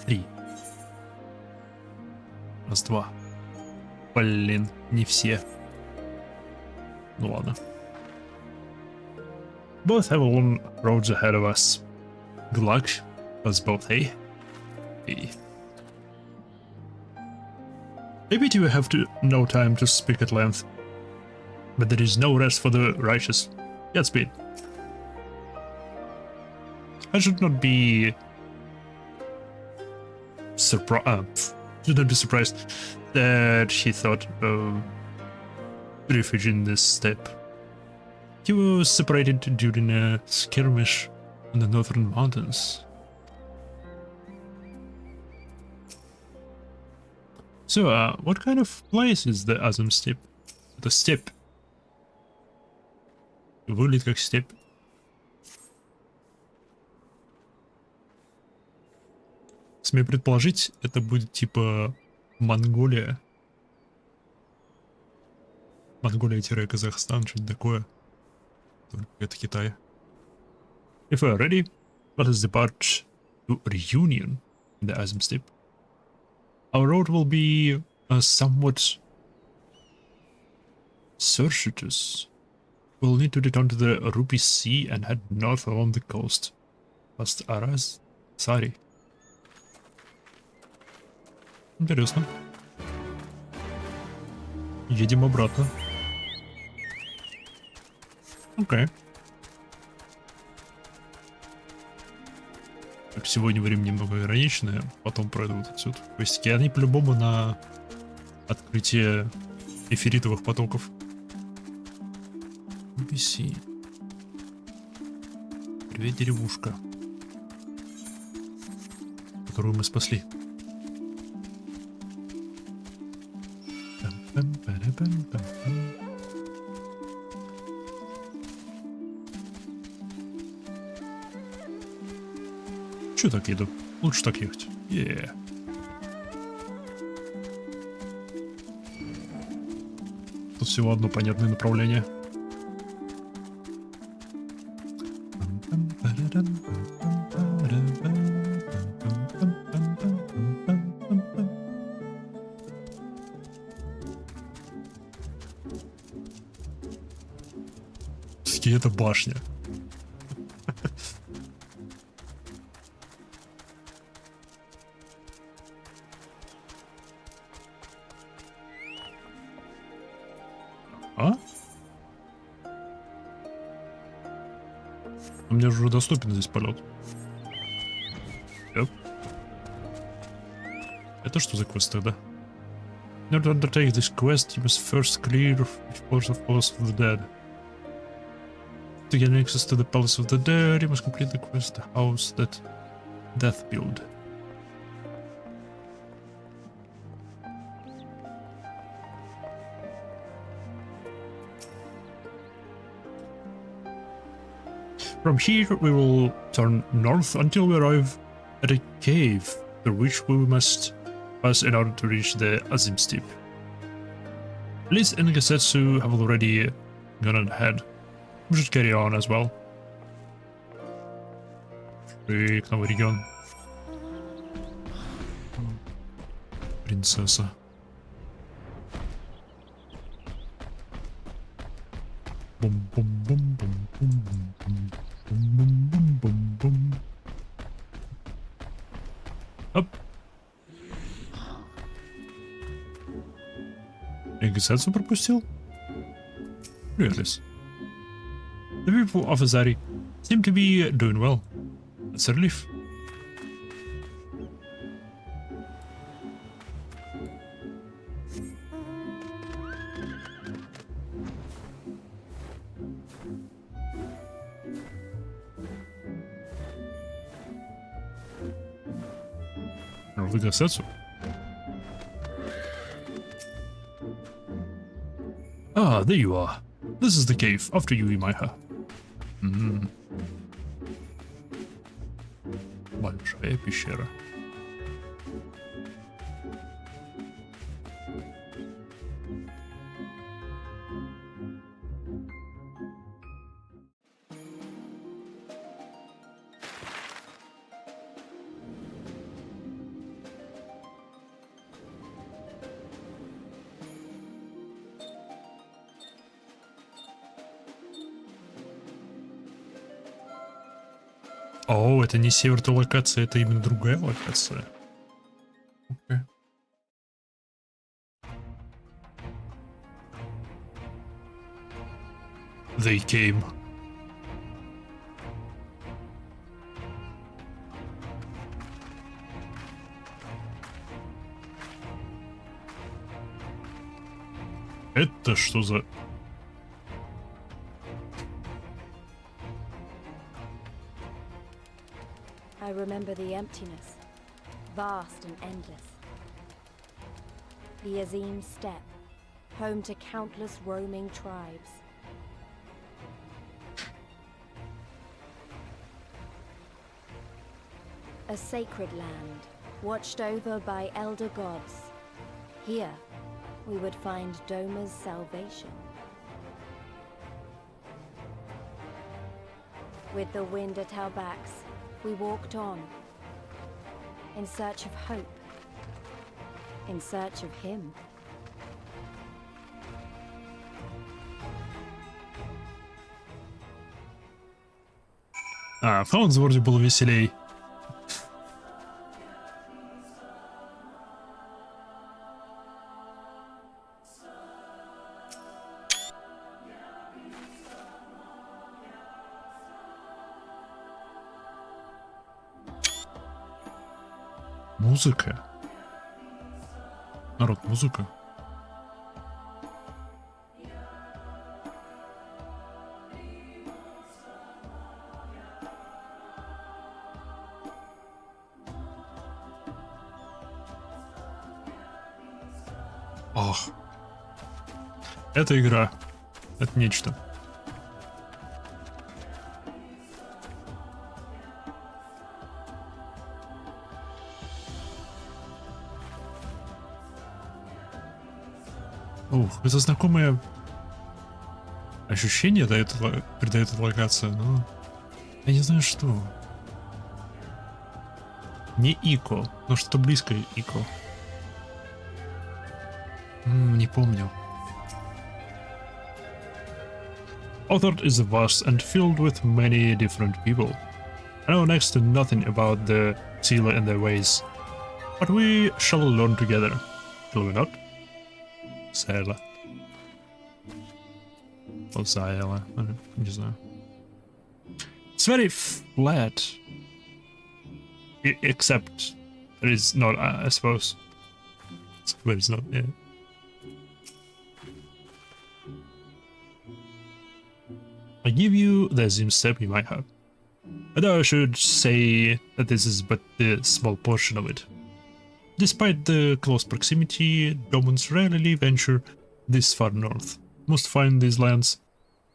3. Раз, два. Блин, не все. Ну ладно. Both have long roads ahead of us. Good luck, us both, eh? Hey. Maybe you have no time to speak at length, but there is no rest for the righteous. Godspeed. I should not be surprised that he thought of refuge in this steppe. He was separated during a skirmish in the northern mountains. So, what kind of place is the Azim steppe? The steppe. Выглядит как степь. Смею предположить, это будет типа Монголия. Монголия-Казахстан, что-нибудь такое. Только это Китай. If we are ready, let us depart to Reunion in the Azim steppe. Our road will be somewhat circuitous. We'll need to return to the Ruby Sea and head north along the coast, past RusStarik. Интересно. Едем обратно. Окей. Так, сегодня время немного ограниченное, потом пройдут отсюда. То есть они по-любому на открытие эфиритовых потоков. NPC. Привет, деревушка, которую мы спасли. Чё так еду? Лучше так ехать. Тут всего одно понятное направление. Все-таки это башня. А? У меня же уже доступен здесь полет. Yep. Это что за квест тогда? In order to undertake this quest, you must first clear the Palace of the Dead. To gain access to the Palace of the Dead, you must complete the quest, the house that death build. From here, we will turn north until we arrive at a cave, through which we must pass in order to reach the Azim Steep. Liz and Gasetsu have already gone ahead. We should carry on as well. Freak, новый регион. Принцесса. Бум-бум-бум-бум-бум-бум-бум-бум-бум. Оп. Регистрацию пропустил? Really? The people of RusStarik seem to be doing well. That's a relief. Регистрацию? Ah, there you are. This is the cave. After you, Imaiha. Большая пещера. О, это не север той локации, это именно другая локация. Okay. They came. Это что за... I remember the emptiness, vast and endless. The Azim Steppe, home to countless roaming tribes. A sacred land, watched over by elder gods. Here, we would find Doma's salvation. With the wind at our backs, we walked on, in search of hope, in search of him. А, в Хаунсворде было веселей. Музыка. Народ, музыка. Ох. Это игра. Это нечто. Ух, это знакомое ощущение придает эта локация, но я не знаю что. Не Ико, но что-то близкое Ико. Не помню. Outward is vast and filled with many different people. I know next to nothing about the Sila and their ways, but we shall learn together, shall we not? Sila. Or Sila, не знаю. It's very flat. Except it is not, I suppose. But it's not, yeah. I give you the Zim step you might have. Although I should say that this is but a small portion of it. Despite the close proximity, Domans rarely venture this far north. Most find these lands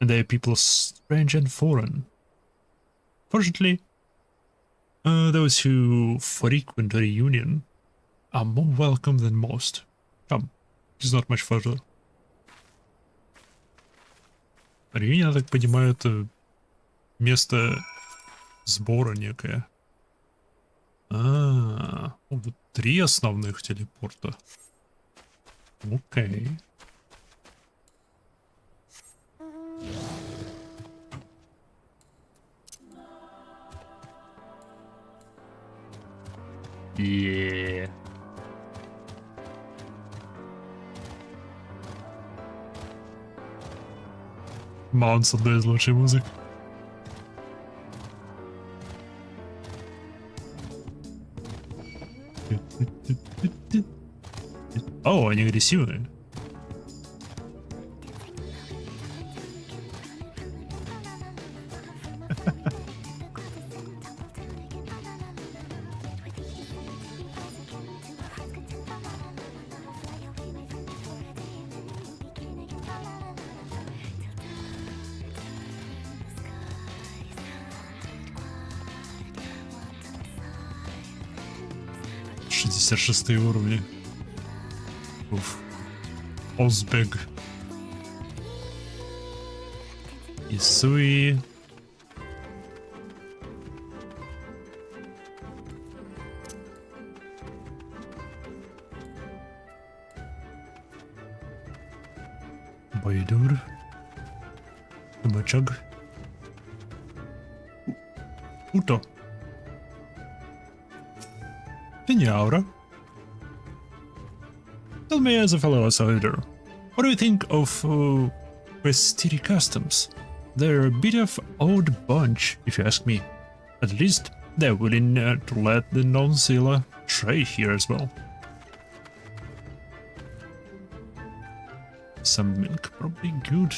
and their people strange and foreign. Fortunately, those who frequent a reunion are more welcome than most. Come, it's not much further. Реюнион, я так понимаю, это место сбора некое. Вот 3 основных телепорта. Окей. Yeah. Маунс — одна из лучших музык. О, они агрессивные. Шестые уровни. Уф. Озбег. Исуи. Байдур. Бачаг. Уто. Aura. Tell me, as a fellow outsider, what do you think of RusStarik customs? They're a bit of odd bunch, if you ask me. At least they're willing to let the non-Sila trade here as well. Some milk, probably good.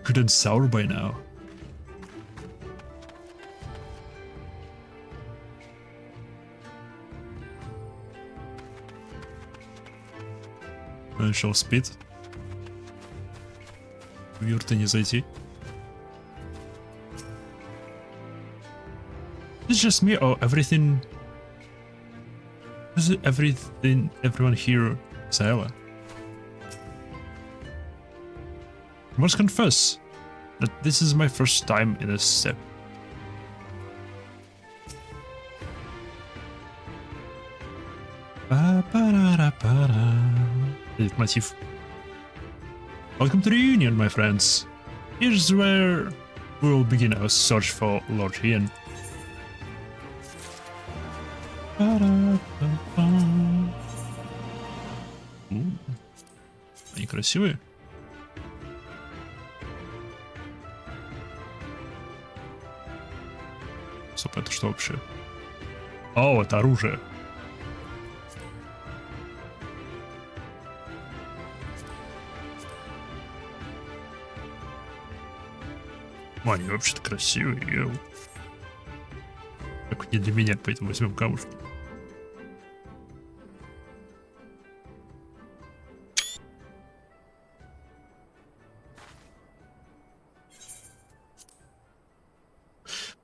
Good and sour by now. Шел спит. В юрты не зайти. It's just me or everything. Is it everything? Everyone here, Sila? I must confess that this is my first time in a step. Этот мотив. Welcome to the Union, my friends. Here's where we will begin our search for Lord Ian. Они красивые. Стоп, это что вообще? О, это оружие. Они вообще-то красивые. Как не для меня, поэтому возьмем камушки.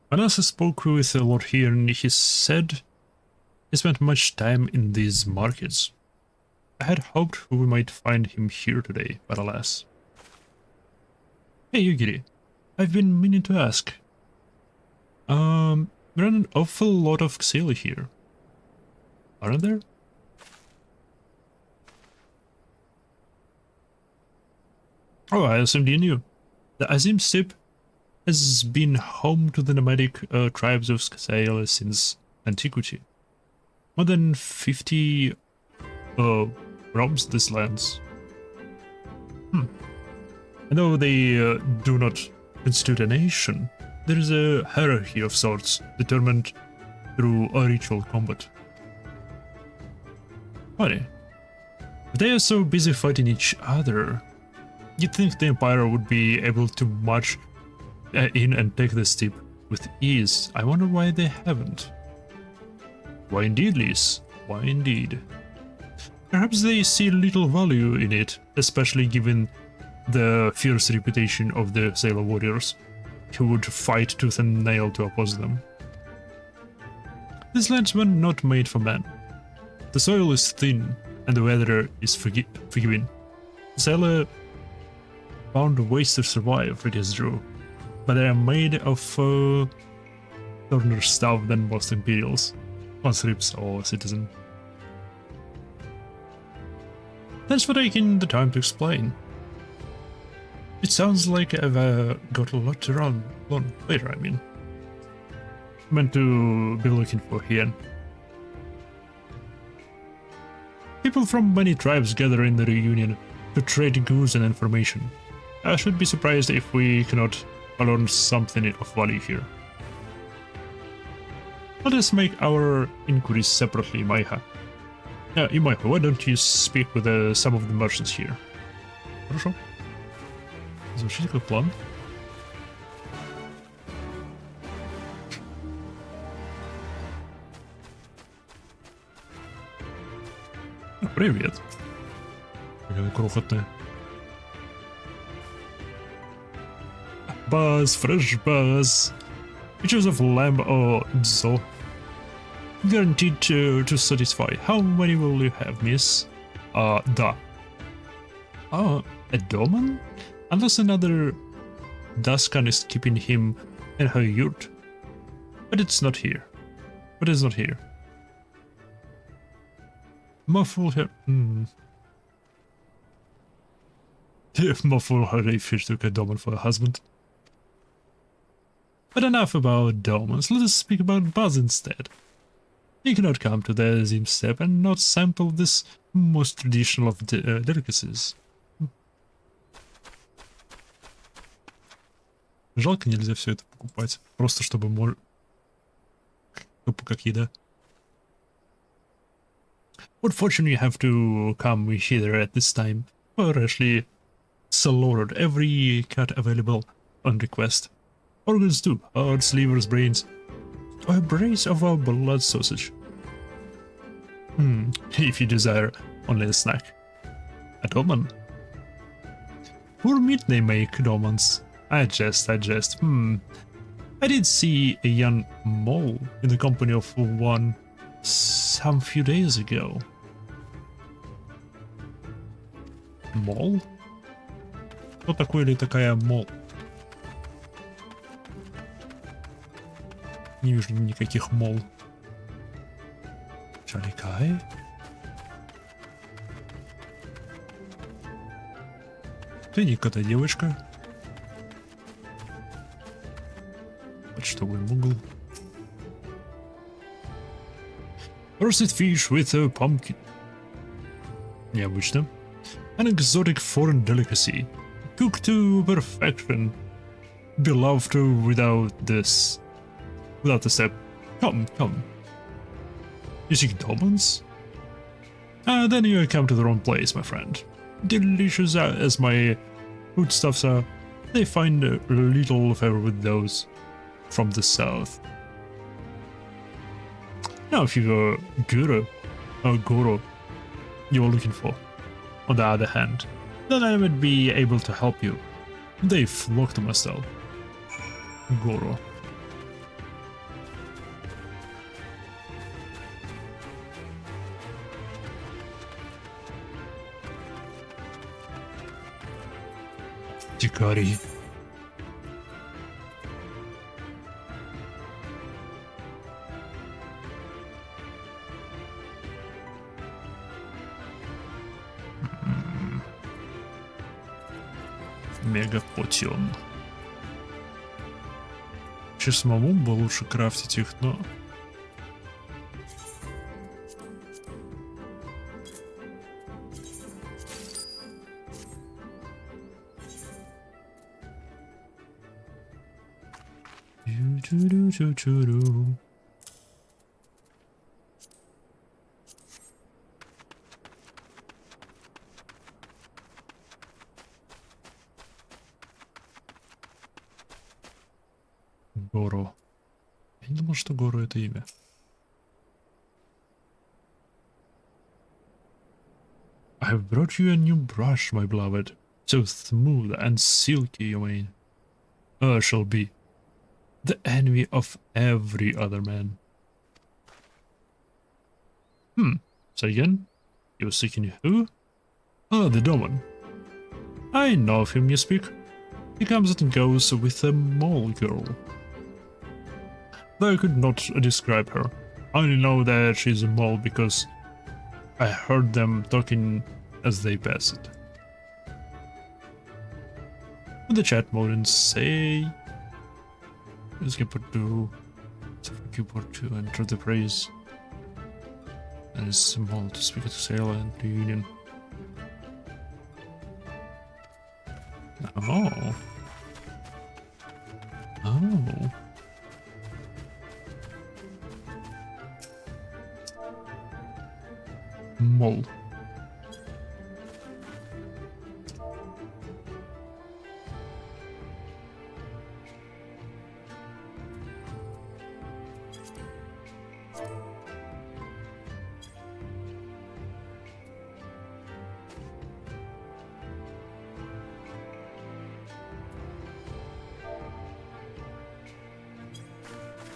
When I spoke with Lord here, he said he spent much time in these markets. I had hoped we might find him here today, but alas. Hey, Yugiri. I've been meaning to ask. There are an awful lot of Xela here. Aren't there? Oh, I assumed you knew. The Azim Steppe has been home to the nomadic tribes of Scasael since antiquity. More than 50 roams these lands. And though they do not constitute a nation, there is a hierarchy of sorts determined through a ritual combat. Funny. But they are so busy fighting each other. You'd think the Empire would be able to march in and take the steppe with ease. I wonder why they haven't. Why indeed, Lys? Why indeed? Perhaps they see little value in it, especially given the fierce reputation of the sailor warriors, who would fight tooth and nail to oppose them. These lands were not made for man. The soil is thin, and the weather is forgiving. The sailor found ways to survive, it is true, but they are made of sterner stuff than most Imperials, conscripts or citizen. Thanks for taking the time to explain. It sounds like I've got a lot to run later, I mean. Meant to be looking for here. People from many tribes gather in the reunion to trade goods and information. I should be surprised if we cannot learn something of value here. Let us make our inquiries separately, Maiha. Imaiha, why don't you speak with some of the merchants here? Хорошо. Звучит как план. Привет. Какая крохотная. Buzz, fresh buzz. Pictures of lamb or zo. Guaranteed to satisfy. How many will you have, miss? Da. Oh, a doorman? Unless another Duskan is keeping him in her yurt. But it's not here. Muffle her. Muffle her if she took a doorman for a husband. But enough about dormants, let us speak about Buzz instead. You cannot come to the Azim Steppe and not sample this most traditional of delicacies. Жалко, нельзя все это покупать, просто чтобы как еда. What fortune you have to come hither at this time, or actually slaughtered every cat available on request. Organs too, hearts, livers, brains, or a brace of our blood sausage. If you desire only a snack. A dolman? Poor meat they make, dolmans. I jest. I did see a young mole in the company of one some few days ago. Мол? Кто такой или такая мол? Не вижу никаких мол. Шаликай? Ты никакая девочка. Почтовый угол. Roasted fish with a pumpkin. Необычно. An exotic foreign delicacy, cooked to perfection, beloved without the step. Come. You seek dolmens? Then you come to the wrong place, my friend. Delicious as my foodstuffs are, they find a little favor with those from the south. Now if you're Goro you are looking for, on the other hand, then I would be able to help you. They flock to my style. Goro. Dikari. Мегапотион. Вообще самому бы лучше крафтить их, но... Чу-чу-ру-чу-чу-ру. Гору. Я не думал, что Гору это имя. I have brought you a new brush, my beloved. So smooth and silky, you mean. I shall be the envy of every other man. Say again? You're seeking who? Ah, the Doman. I know of him you speak. He comes and goes with a mole girl. Though I could not describe her. I only know that she's a mole because I heard them talking as they passed. In the chat mode and say... Let's get put to keyboard to enter the praise. And it's a mole to speak to Sailor and the Union. Oh. Oh. Mole.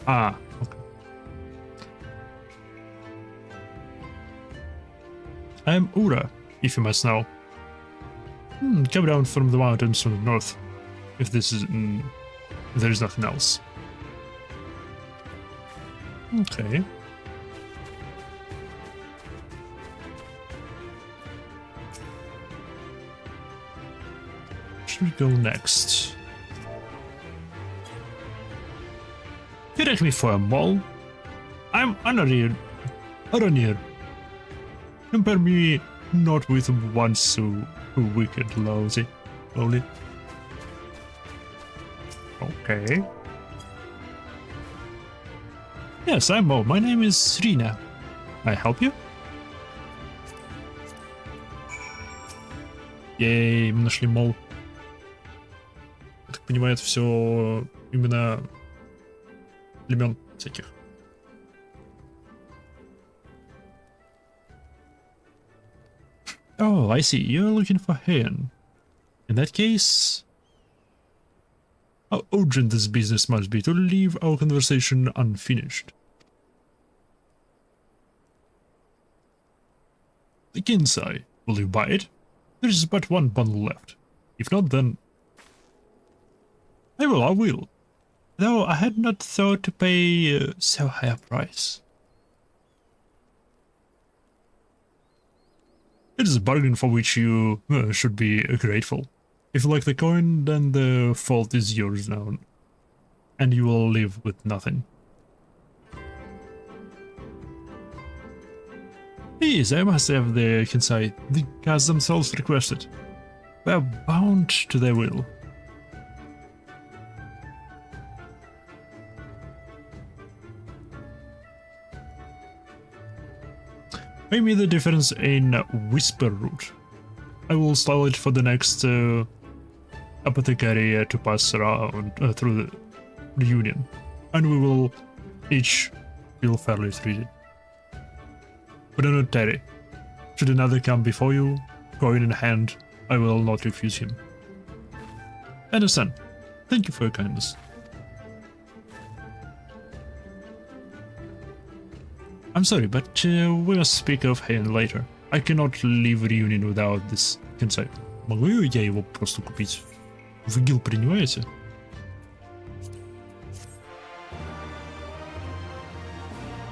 Ah, okay. I am Ura, if you must know. Come down from the mountains from the north, if this is... if there is nothing else. Okay. Should we go next? You take me for a mole? I'm honored. Compare me not with one so wicked lowly. Okay. Yes, I'm Mo. My name is Rina. May I help you? Ей, мы нашли мол. Я так понимаю, это все именно племен всяких. Oh, I see. You're looking for Hen. In that case, how urgent this business must be to leave our conversation unfinished. The Kinsai, will you buy it? There is but one bundle left. If not, then... I will. Though I had not thought to pay so high a price. It is a bargain for which you should be grateful. If you like the coin, then the fault is yours now, and you will live with nothing. Please, I must have the Kinsai. The gods themselves requested. We are bound to their will. Pay me the difference in whisper root. I will style it for the next apothecary to pass around through the union, and we will each feel fairly treated. But do not tarry. Should another come before you, coin in hand, I will not refuse him. Understand. Thank you for your kindness. I'm sorry, but we must speak of Hen later. I cannot leave reunion without this Kinsai. Могу я его просто купить? Вы гил принимаете?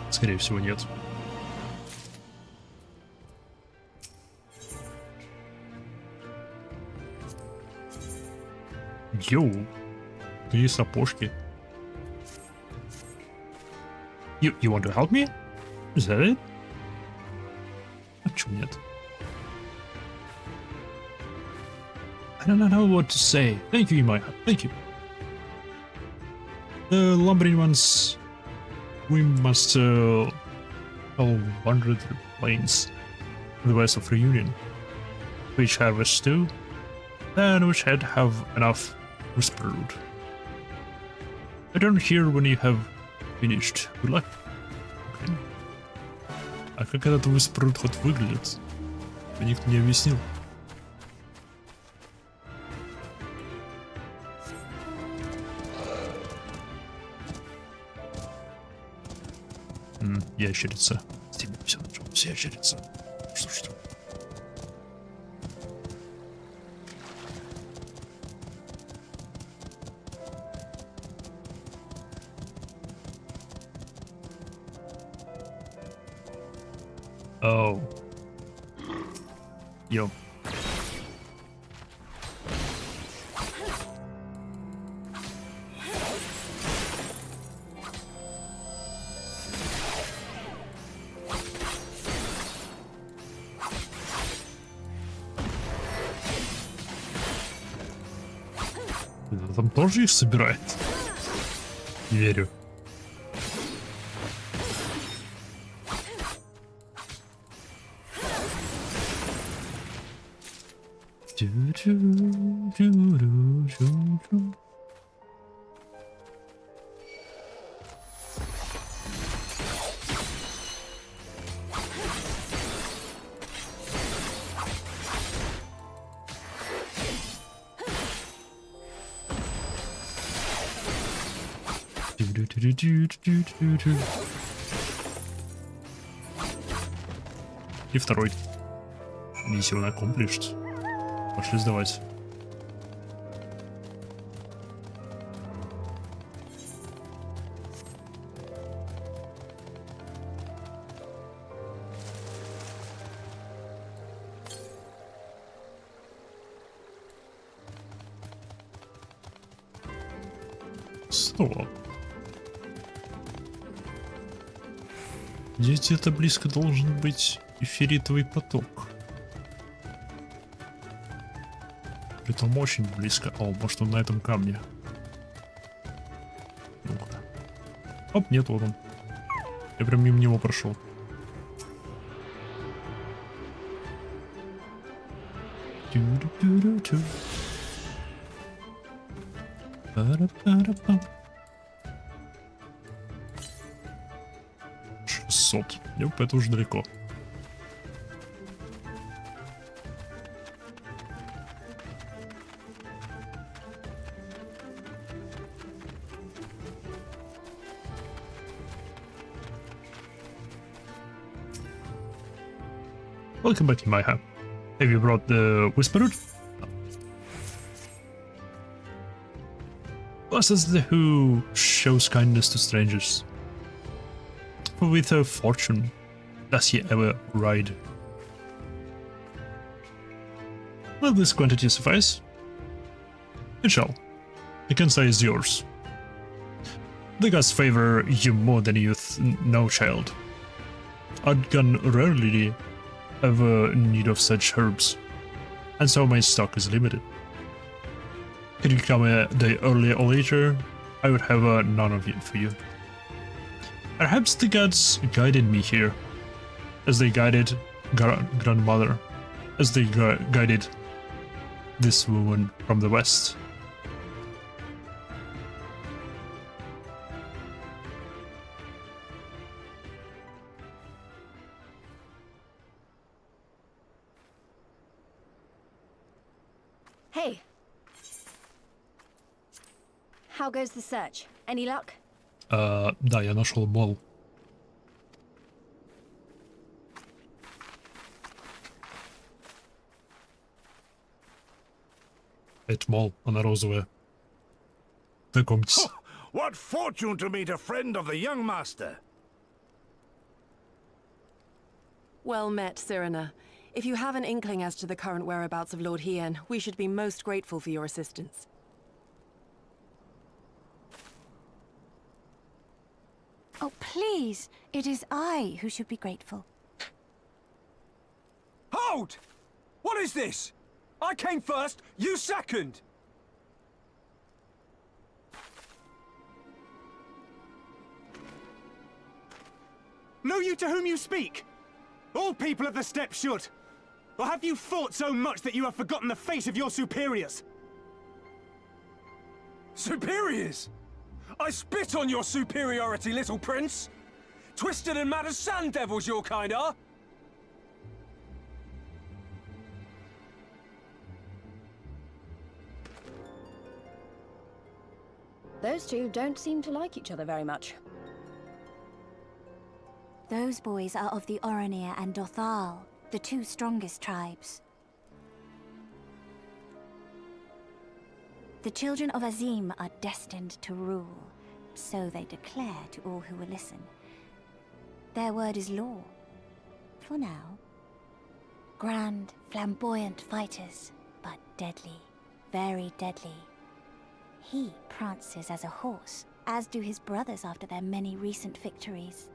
Скорее всего, нет. Йоу. Какие сапожки. You want to help me? Is that it? А чё нет? I don't know what to say. Thank you, Imai. Thank you. The lumbering ones... We must all wander through plains to the west of Reunion, which have a stew, and which had have enough whispered. Return here when you have finished. Good luck. Okay. А как этот whispered хоть выглядит? Мне никто не объяснил. Ящерица. С тебе все началось, ящерица. Что? Oh. Yo. Там тоже их собирает? Верю. И второй. Миссию accomplished. Пошли сдавать. Снова. Здесь где-то близко должен быть эфиритовый поток. Притом очень близко. О, может он на этом камне. Ну-ка. Оп, нет, вот он. Я прям мимо него прошел. Пара-пара-пам. 600. Ёп, это уже далеко. Welcome back to my home. Have you brought the Whisperer? Was as the who shows kindness to strangers? With a fortune, does he ever ride? Will this quantity suffice? It shall. The Kansai is yours. The gods favor you more than you know, child. Odgun rarely have need of such herbs, and so my stock is limited. Could you come a day earlier or later, I would have none of it for you. Perhaps the gods guided me here, as they guided grandmother, as they guided this woman from the west. Hey! How goes the search? Any luck? Да, я нашел мол. Это мол, она розовая. Знакомьтесь. What fortune to meet a friend of the young master! Well met, Cyrena. If you have an inkling as to the current whereabouts of Lord Hien, we should be most grateful for your assistance. Please, it is I who should be grateful. Hold! What is this? I came first, you second! Know you to whom you speak? All people of the steppe should. Or have you fought so much that you have forgotten the fate of your superiors? Superiors? I spit on your superiority, little prince! Twisted and mad as sand devils your kind are! Those two don't seem to like each other very much. Those boys are of the Oronir and Dothal, the two strongest tribes. The children of Azim are destined to rule, so they declare to all who will listen. Their word is law, for now. Grand, flamboyant fighters, but deadly, very deadly. He prances as a horse, as do his brothers after their many recent victories.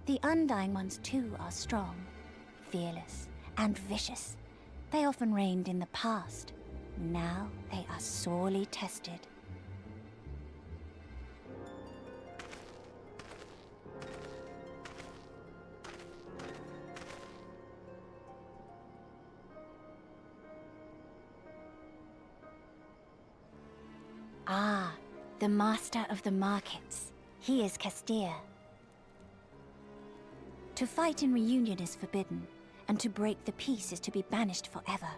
The Undying ones too are strong, fearless, and vicious. They often reigned in the past. Now they are sorely tested. Ah, the master of the markets. He is Castir. To fight in reunion is forbidden, and to break the peace is to be banished forever.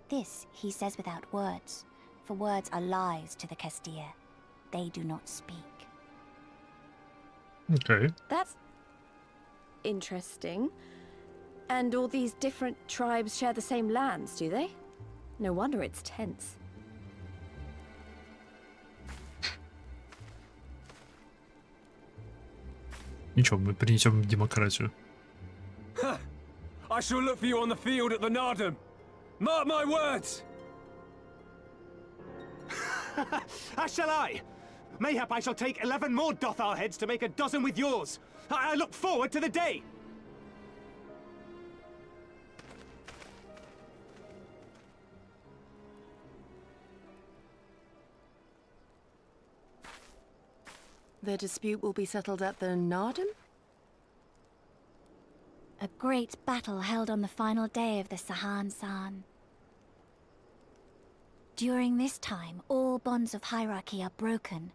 This he says without words, for words are lies to the Castir. They do not speak. Okay. That's interesting. And all these different tribes share the same lands, do they? No wonder it's tense. Ничего, мы принесем демократию. I shall look for you on the field at the Nardum. Mark my words! As shall I. Mayhap I shall take 11 more Dothal heads to make a dozen with yours. I look forward to the day. The dispute will be settled at the Nardum? A great battle held on the final day of the Sahan San. During this time, all bonds of hierarchy are broken.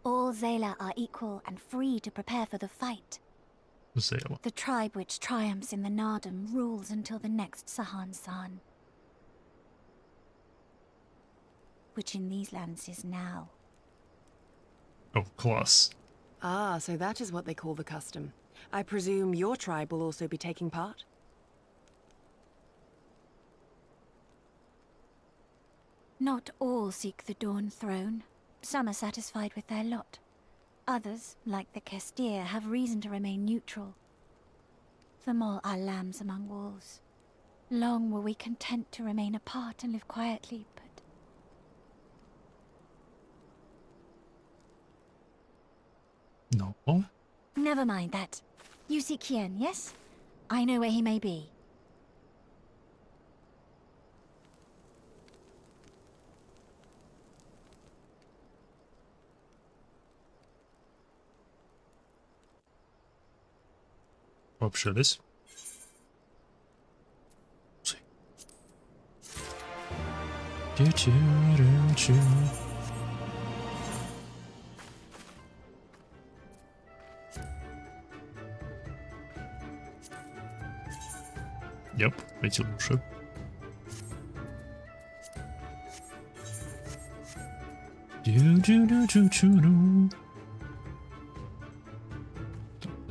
All Zayla are equal and free to prepare for the fight. Zayla. The tribe which triumphs in the Nardum rules until the next Sahan San. Which in these lands is now. Oh, class. Ah, so that is what they call the custom. I presume your tribe will also be taking part? Not all seek the Dawn Throne. Some are satisfied with their lot. Others, like the Castir, have reason to remain neutral. Them all are lambs among wolves. Long were we content to remain apart and live quietly, but... No. Never mind that. You seek Kien, yes? I know where he may be. Пообщались. Yep, эти лучше.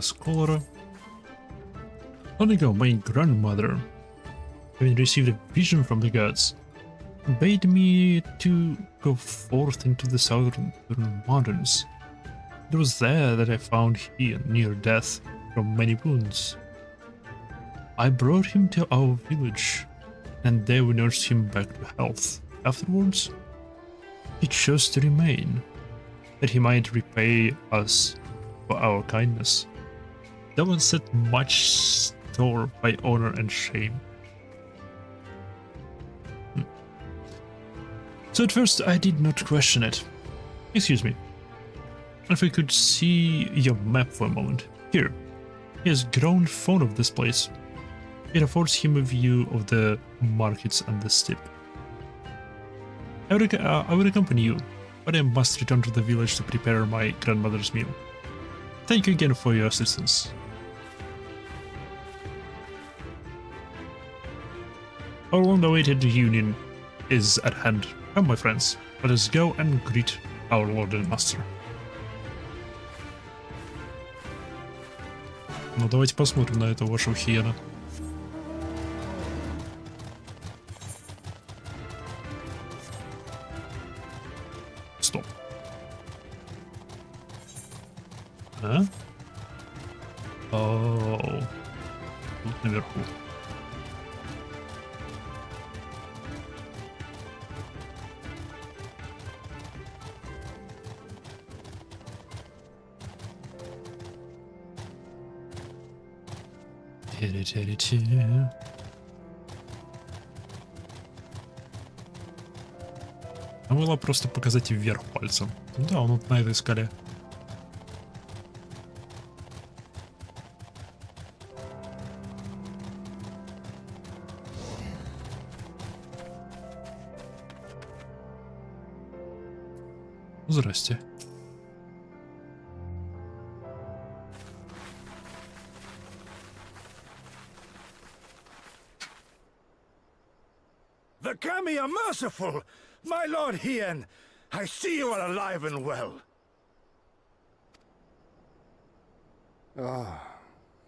Скоро. Long ago, my grandmother, having received a vision from the gods, bade me to go forth into the southern mountains. It was there that I found he near death from many wounds. I brought him to our village, and there we nursed him back to health. Afterwards, he chose to remain. that he might repay us for our kindness. No one set much store by honor and shame. So at first I did not question it. Excuse me. If we could see your map for a moment. Here. He has grown fond of this place. It affords him a view of the markets and the steppe. I would accompany you, but I must return to the village to prepare my grandmother's meal. Thank you again for your assistance. Our long-awaited reunion is at hand. Come, my friends, let us go and greet our Lord and Master. Ну, давайте посмотрим на этого вашего хиена. Стоп. А? Оу. Тут наверху. А было просто показать вверх пальцем. Ну да, он вот на этой скале. Здрасте. The Kami are merciful! My lord Hien, I see you are alive and well. Ah,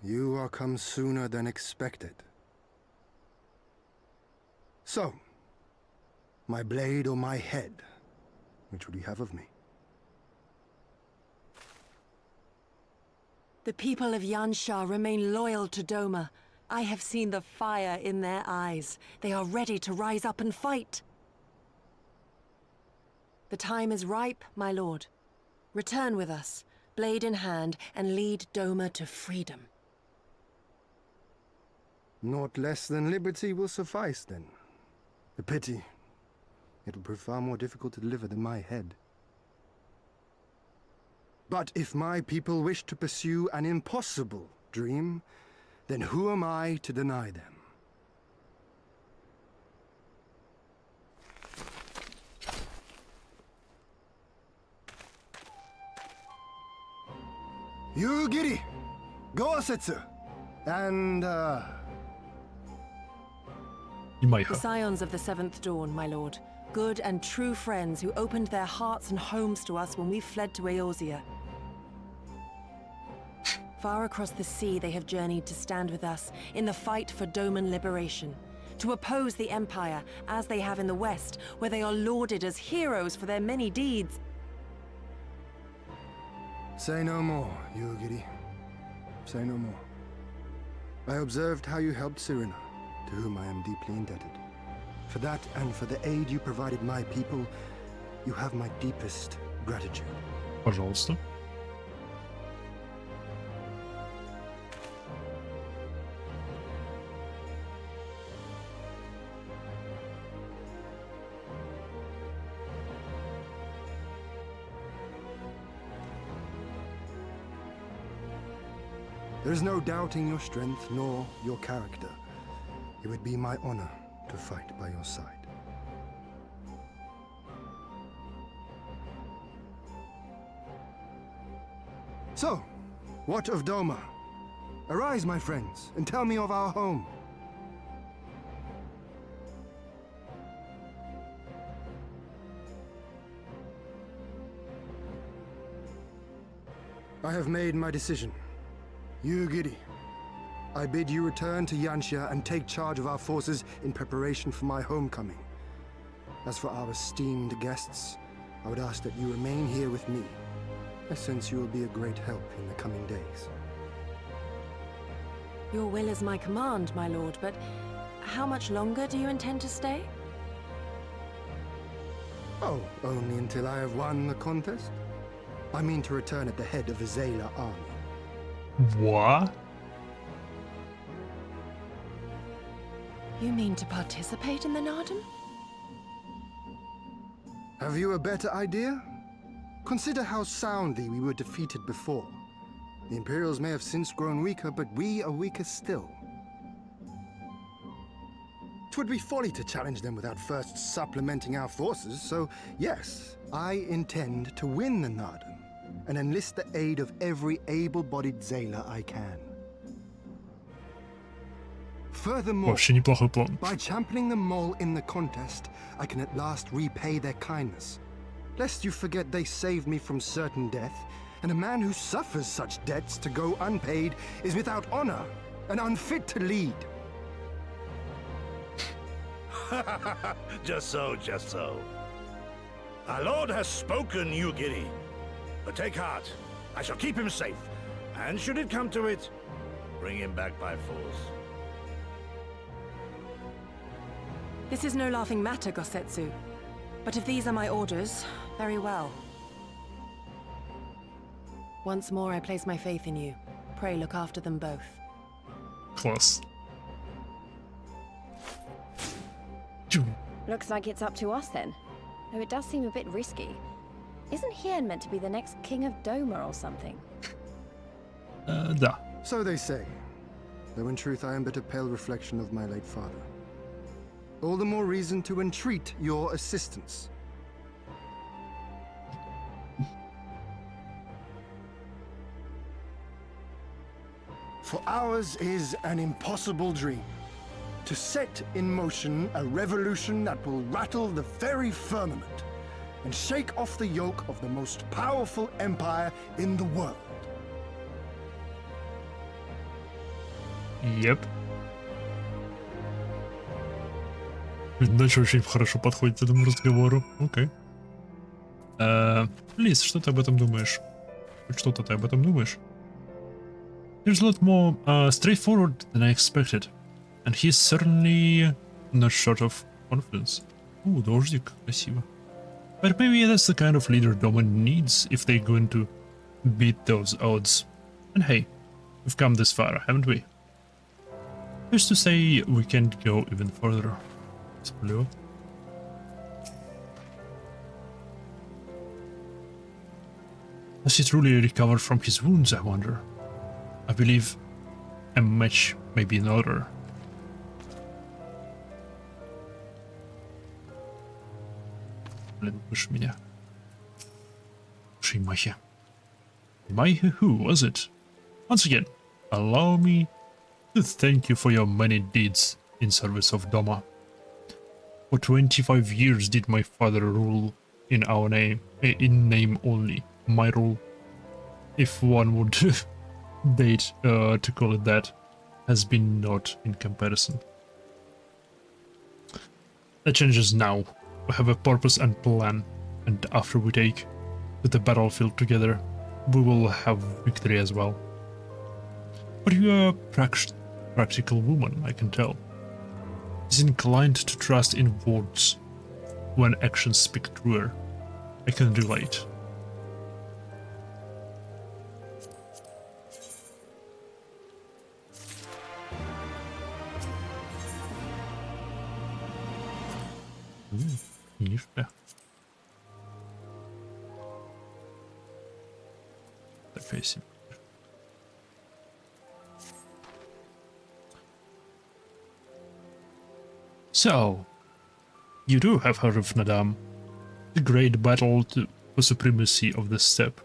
you are come sooner than expected. So, my blade or my head? Which would you have of me? The people of Yansha remain loyal to Doma. I have seen the fire in their eyes. They are ready to rise up and fight. The time is ripe, my lord. Return with us, blade in hand, and lead Doma to freedom. Naught less than liberty will suffice, then. A pity. It'll prove far more difficult to deliver than my head. But if my people wish to pursue an impossible dream, then who am I to deny them? You, Giri, Go-setsu, and, The Scions of the Seventh Dawn, my lord. Good and true friends who opened their hearts and homes to us when we fled to Eorzea. Far across the sea they have journeyed to stand with us in the fight for Doman liberation. To oppose the Empire, as they have in the West, where they are lauded as heroes for their many deeds. Say no more, Yugiri. Say no more. I observed how you helped Cyrena, to whom I am deeply indebted. For that and for the aid you provided my people, you have my deepest gratitude. Пожалуйста. There is no doubting your strength nor your character. It would be my honor to fight by your side. So, what of Doma? Arise, my friends, and tell me of our home. I have made my decision. You, Giri, I bid you return to Yansha and take charge of our forces in preparation for my homecoming. As for our esteemed guests, I would ask that you remain here with me. I sense you will be a great help in the coming days. Your will is my command, my lord, but how much longer do you intend to stay? Oh, only until I have won the contest? I mean to return at the head of a Zayla army. What? You mean to participate in the Nardom? Have you a better idea? Consider how soundly we were defeated before. The Imperials may have since grown weaker, but we are weaker still. 'Twould be folly to challenge them without first supplementing our forces, so yes, I intend to win the Nardom and enlist the aid of every able-bodied Zayla I can. Furthermore, Вообще неплохой план. by championing the mole in the contest, I can at last repay their kindness. Lest you forget they saved me from certain death, and a man who suffers such debts to go unpaid is without honor and unfit to lead. Just so, just so. Our lord has spoken, you giddy. But take heart, I shall keep him safe, and should it come to it, bring him back by force. This is no laughing matter, Gosetsu. But if these are my orders, very well. Once more, I place my faith in you. Pray look after them both. Класс. Looks like it's up to us then. Though it does seem a bit risky. Isn't Hien meant to be the next king of Doma or something? Да. So they say. Though in truth I am but a pale reflection of my late father. All the more reason to entreat your assistance. For ours is an impossible dream. To set in motion a revolution that will rattle the very firmament and shake off the yoke of the most powerful empire in the world. Yep. Иначе очень хорошо подходит к этому разговору. Окей. Лиз, что ты об этом думаешь? Хоть что-то ты об этом думаешь? He's a lot more straightforward than I expected. And he's certainly not short of confidence. Ooh, дождик, красиво. But maybe that's the kind of leader Doma needs if they're going to beat those odds. And hey, we've come this far, haven't we? Who's to say we can't go even further? Сплю. Has he truly recovered from his wounds, I wonder? I believe a match may be in order. Блин, слушай меня. Шимахи. Maihe, who was it? Once again, allow me to thank you for your many deeds in service of Doma. For 25 years did my father rule in our name, in name only. My rule, if one would date to call it that, has been not in comparison. That changes now. We have a purpose and plan, and after we take to the battlefield together, we will have victory as well. But you are a practical woman, I can tell. Is inclined to trust in words when actions speak truer. I can relate. Книжка. Такая себе. So, you do have heard of Nadam, the great battle for supremacy of the steppe.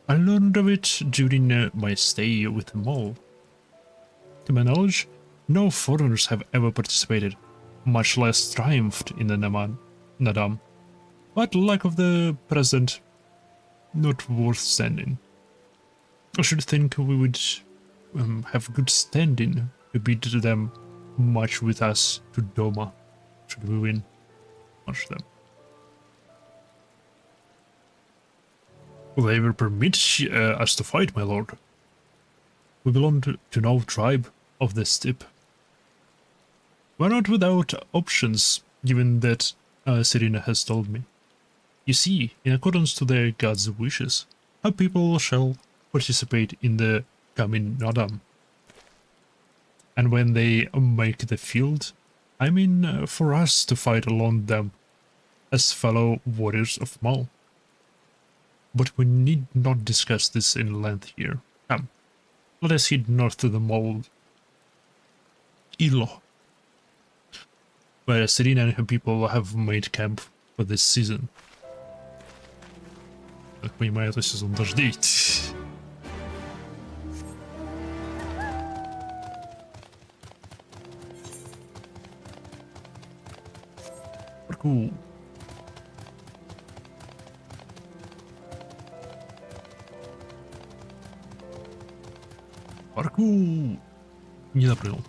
I learned of it during my stay with the mole. To my knowledge, no foreigners have ever participated, much less triumphed in the Nadam. But lack of the present, not worth standing. I should think we would have good standing to beat them much with us to Doma, should we win. Much them. Will they ever permit us to fight, my lord? We belong to no tribe of the steppe. We're not without options, given that Serena has told me. You see, in accordance to their god's wishes, Her people shall participate in the coming Nadam. And when they make the field, I mean for us to fight along them as fellow warriors of Mal. But we need not discuss this in length here. Come, let us head north to the Mal Ilo, where Serena and her people have made camp for this season. Как понимаю, это сезон дождей. Паркур. Паркур. Не допрыгнул.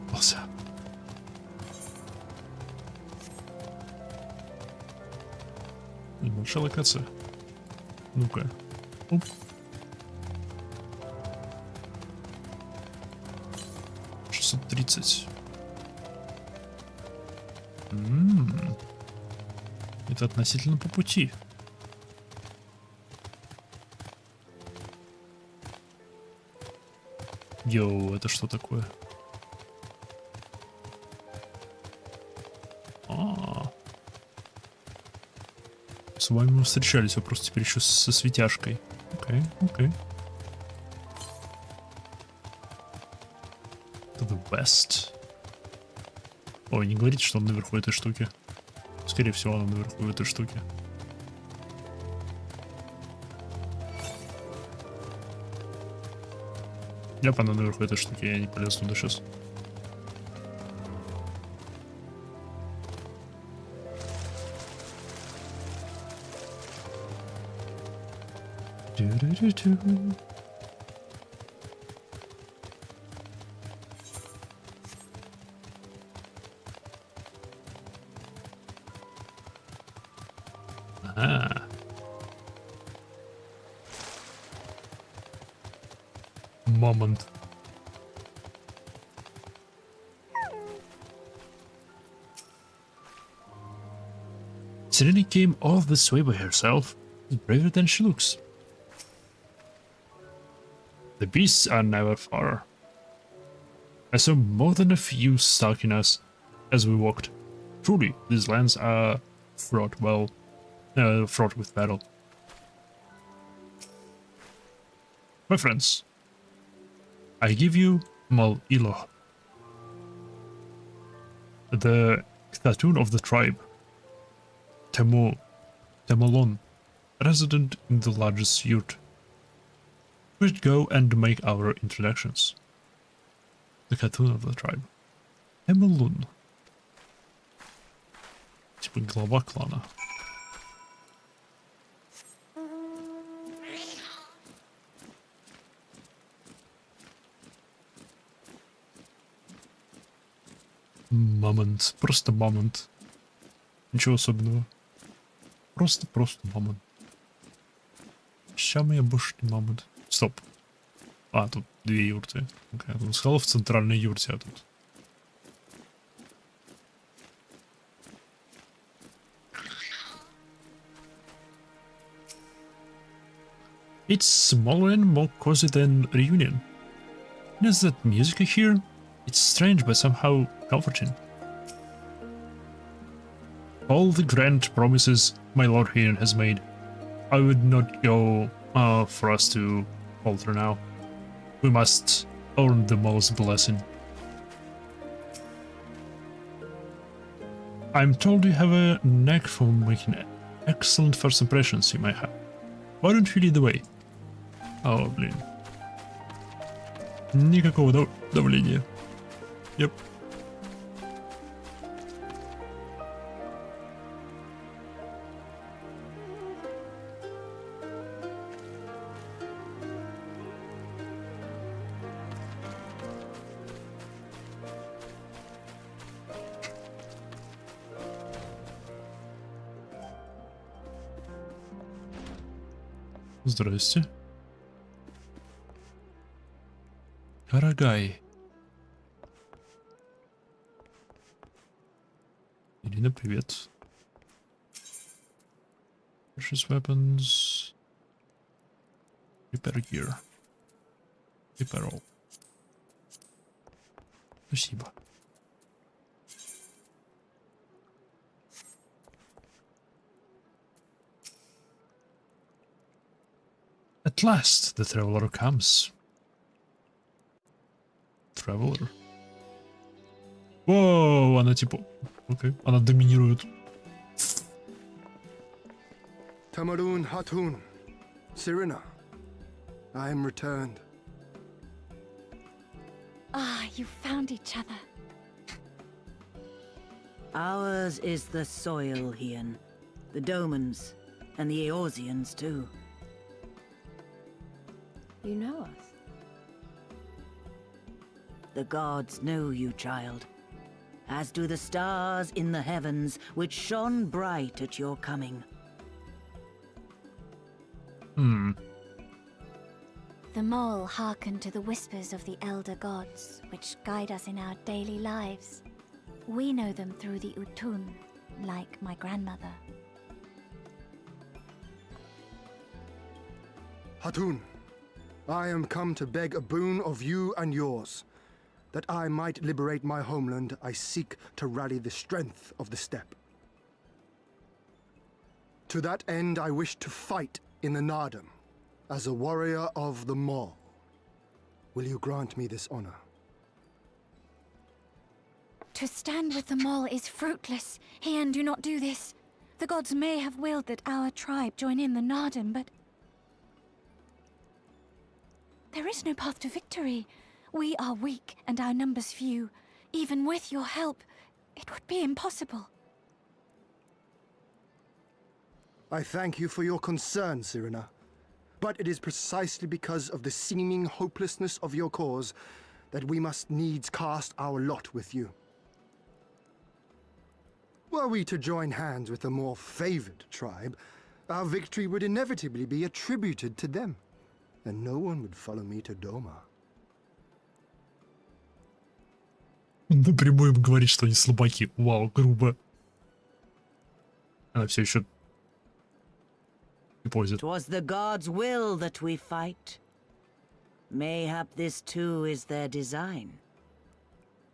Ползя. Большая локация. Ну-ка. Оп. $630. Это относительно по пути. Йоу, это что такое? С вами мы встречались, а просто теперь еще со светяшкой. Окей, окей. To the west. Ой, не говорите, что он наверху этой штуки. Скорее всего, он наверху этой штуки. Ляп, она наверху этой штуки, я не полез туда сейчас. Ага. Момент. Serena came all this way by herself. She's braver than she looks. The beasts are never far. I saw more than a few stalking us as we walked. Truly, these lands are fraught with battle. My friends, I give you Mal Ilo, the Khatun of the tribe, Temolon, resident in the largest yurt. We should go and make our introductions. The Khatun of the tribe, Temolon. Типа глава клана. Момент. Просто момент. Ничего особенного. Просто момент. Сейчас я больше не момент. Стоп. А, тут две юрты. Okay, я сказал в центральной юрте, а тут. It's smaller and more cozy than Reunion. Is that music I hear? It's strange but somehow comforting. All the grand promises my Lord here has made, I would not go for us to falter now. We must earn the most blessing. I'm told you have a knack for making excellent first impressions, you might have. Why don't you lead the way? О, блин. Никакого давления. Yep. Здрасте. Карагай. Ирина, привет. Purchase weapons. Repair gear. Repair all. Спасибо. At last, the traveler comes. Traveler. Воу, она типа... Окей, она доминирует. Tamarun Hatun, Sirina, I am returned. Ah, you found each other. Ours is the soil, Hien. The Domans, and the Eorzeans too. You know us? The gods know you, child. As do the stars in the heavens, which shone bright at your coming. The mole hearkened to the whispers of the elder gods, which guide us in our daily lives. We know them through the Utun, like my grandmother. Hatun, I am come to beg a boon of you and yours. That I might liberate my homeland, I seek to rally the strength of the steppe. To that end, I wish to fight in the Nardum, as a warrior of the Mall. Will you grant me this honor? To stand with the mole is fruitless. Hien, do not do this. The gods may have willed that our tribe join in the Nardum, but... there is no path to victory. We are weak and our numbers few. Even with your help, it would be impossible. I thank you for your concern, Sirina. But it is precisely because of the seeming hopelessness of your cause that we must needs cast our lot with you. Were we to join hands with a more favored tribe, our victory would inevitably be attributed to them, and no one would follow me to Doma. Напрямую им говорит, что они слабаки. Вау, грубо. Она все еще... "'Twas the gods' will that we fight. Mayhap this too is their design.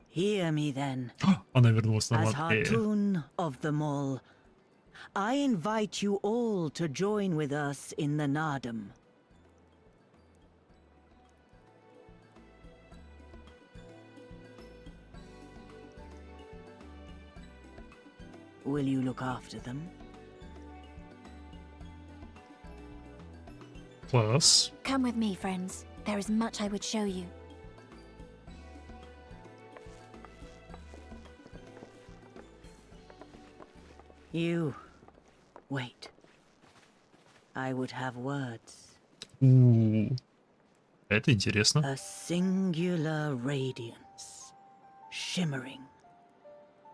Hear me then. Она вернулась на As лад. Hatun of the Mall, I invite you all to join with us in the Nardum. Will you look after them? Класс. Come with me, friends. There is much I would show you. You... wait. I would have words. Это интересно. A singular radiance, shimmering,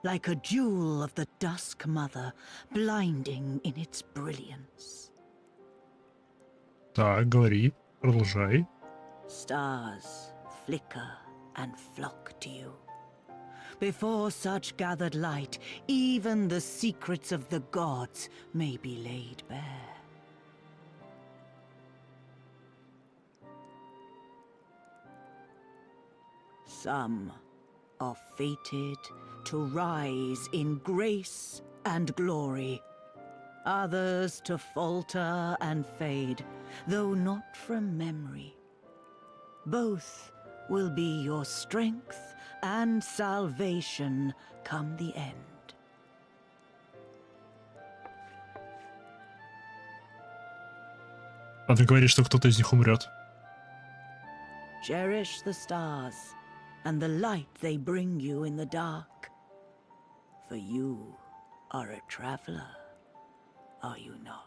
like a jewel of the Dusk Mother, blinding in its brilliance. Так, говори, продолжай. Stars flicker and flock to you. Before such gathered light, even the secrets of the gods may be laid bare. Some are fated to rise in grace and glory, others to falter and fade, though not from memory. Both will be your strength and salvation come the end. А ты говоришь, что кто-то из них умрет. Cherish the stars and the light they bring you in the dark. For you are a traveler, are you not?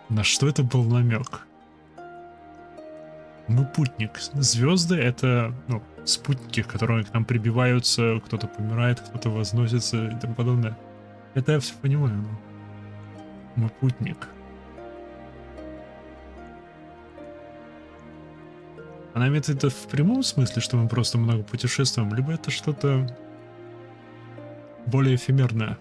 На что это был намек? Мы путник. Звезды — это, ну, спутники, которые к нам прибиваются, кто-то помирает, кто-то возносится и тому подобное. Это я все понимаю, но... Мой путник. Она имеет это в прямом смысле, что мы просто много путешествуем, либо это что-то более эфемерное.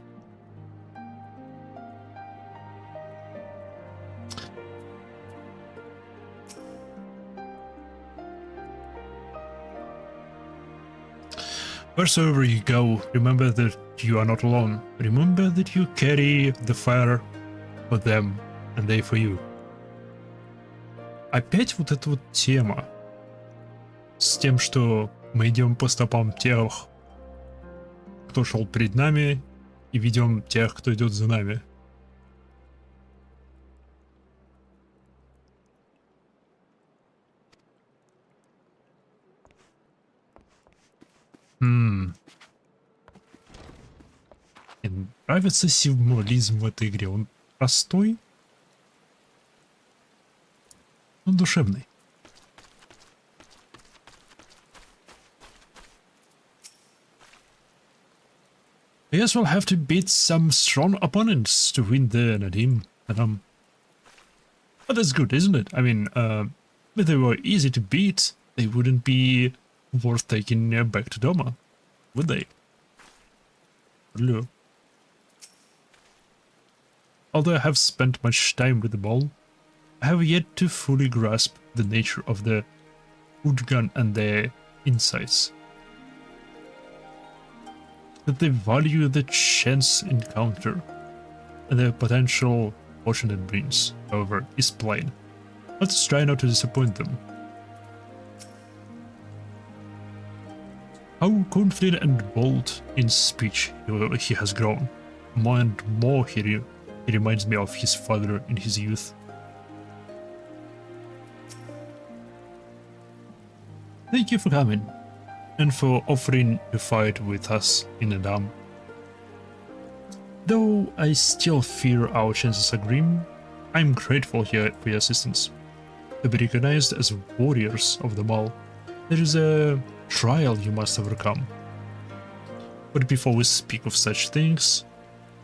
Wheresoever you go, remember that you are not alone. Remember that you carry the fire for them, and they for you. Опять вот эта вот тема с тем, что мы идем по стопам тех, кто шел перед нами, и ведем тех, кто идет за нами. Мне нравится символизм в этой игре. Он простой, но душевный. I guess we'll have to beat some strong opponents to win the Nadim. But that's good, isn't it? I mean, if they were easy to beat, they wouldn't be worth taking back to Doma, would they? Hello. Although I have spent much time with the ball, I have yet to fully grasp the nature of the Udgan and their insights. That they value the chance encounter and the potential fortune it brings, however, is plain. Let's try not to disappoint them. How confident and bold in speech he has grown. More and more he reminds me of his father in his youth. Thank you for coming, and for offering to fight with us in Adam. Though I still fear our chances are grim, I'm grateful here for your assistance. To be recognized as warriors of the Mall, there is a trial you must overcome. But before we speak of such things,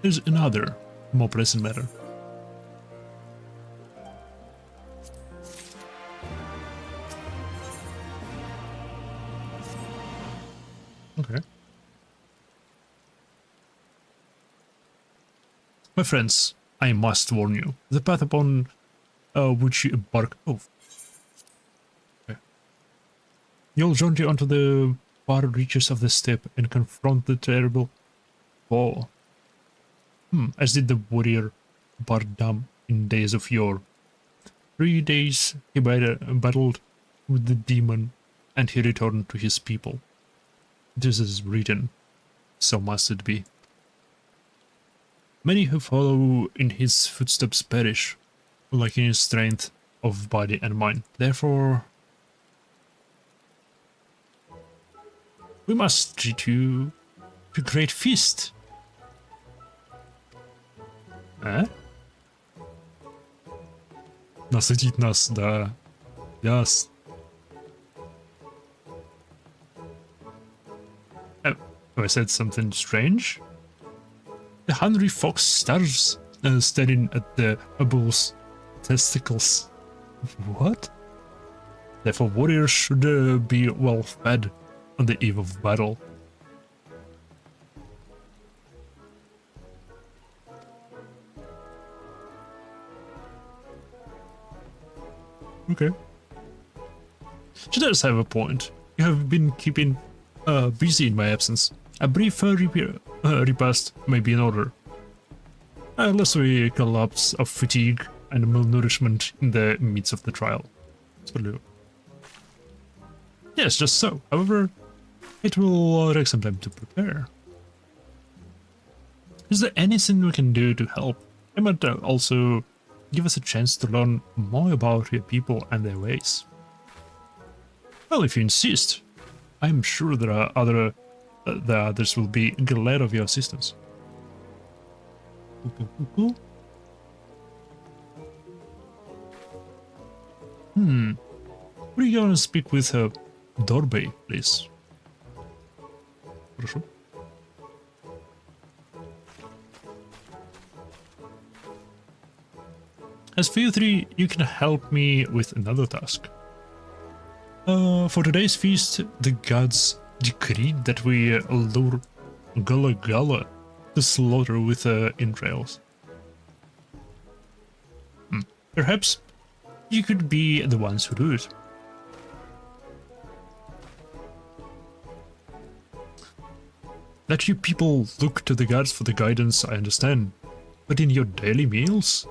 there's another, more pressing matter. Okay. My friends, I must warn you, the path upon which you embark... Oh. Okay. You'll journey onto the far reaches of the steppe and confront the terrible foe. As did the warrior Bardam in days of yore. 3 days he battled with the demon, and he returned to his people. This is written, so must it be. Many who follow in his footsteps perish, lacking in strength of body and mind. Therefore, we must treat you to a great feast. Насытить нас, да. Yes. Have I said something strange? The hungry fox starves, staring at the bull's testicles. What? Therefore, warriors should be well fed on the eve of battle. Okay. She does have a point. You have been keeping busy in my absence. A brief repast may be in order. Unless we collapse of fatigue and malnourishment in the midst of the trial. Yes, just so. However, it will take some time to prepare. Is there anything we can do to help? It might also give us a chance to learn more about your people and their ways. Well, if you insist, I'm sure there are the others will be glad of your assistance. Cool. Would you go and speak with Dorbe, please? Прошу. As for you three, you can help me with another task. For today's feast, the gods decreed that we lure Gullah Gullah to slaughter with entrails. Perhaps you could be the ones who do it. That you people look to the gods for the guidance, I understand. But in your daily meals?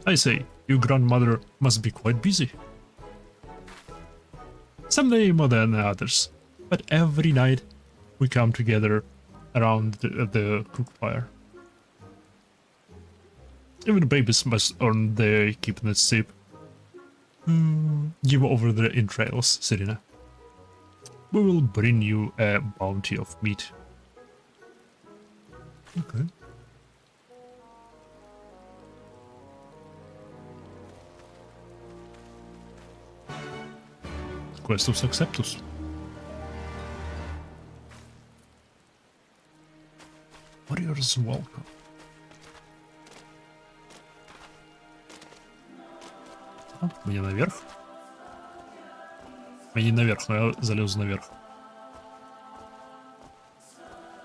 I say, your grandmother must be quite busy. Some day more than others, but every night we come together around the cook fire. Even the babies must earn their keep and sip. Give over the entrails, Serena. We will bring you a bounty of meat. Okay. Questus Acceptus. Warriors welcome. Мне наверх? Мне не наверх, но я залезу наверх.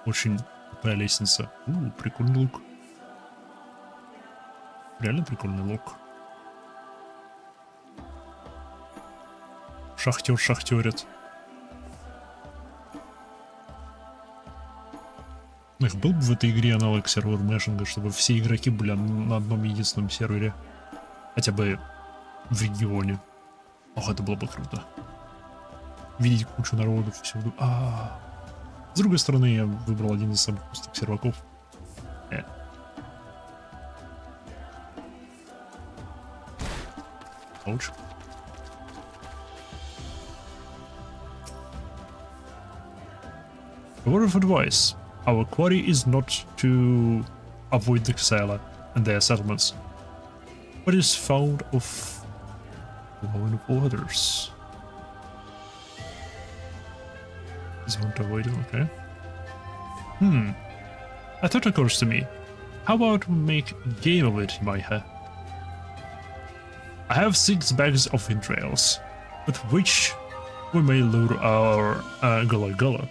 Очень крутая лестница. Прикольный лук. Реально прикольный лук. Шахтер шахтерит. Эх, был бы в этой игре аналог сервер-мэшинга, чтобы все игроки были на одном единственном сервере. Хотя бы в регионе. Ох, это было бы круто. Видеть кучу народов всюду. С другой стороны, я выбрал один из самых пустых серваков. Ауч. A word of advice. Our quarry is not to avoid the Xyla and their settlements, but is found of flowing waters. Is want to avoid it, okay. A thought occurs to me. How about we make game of it, Maiha? I have 6 bags of entrails, with which we may lure our Gullah Gullah.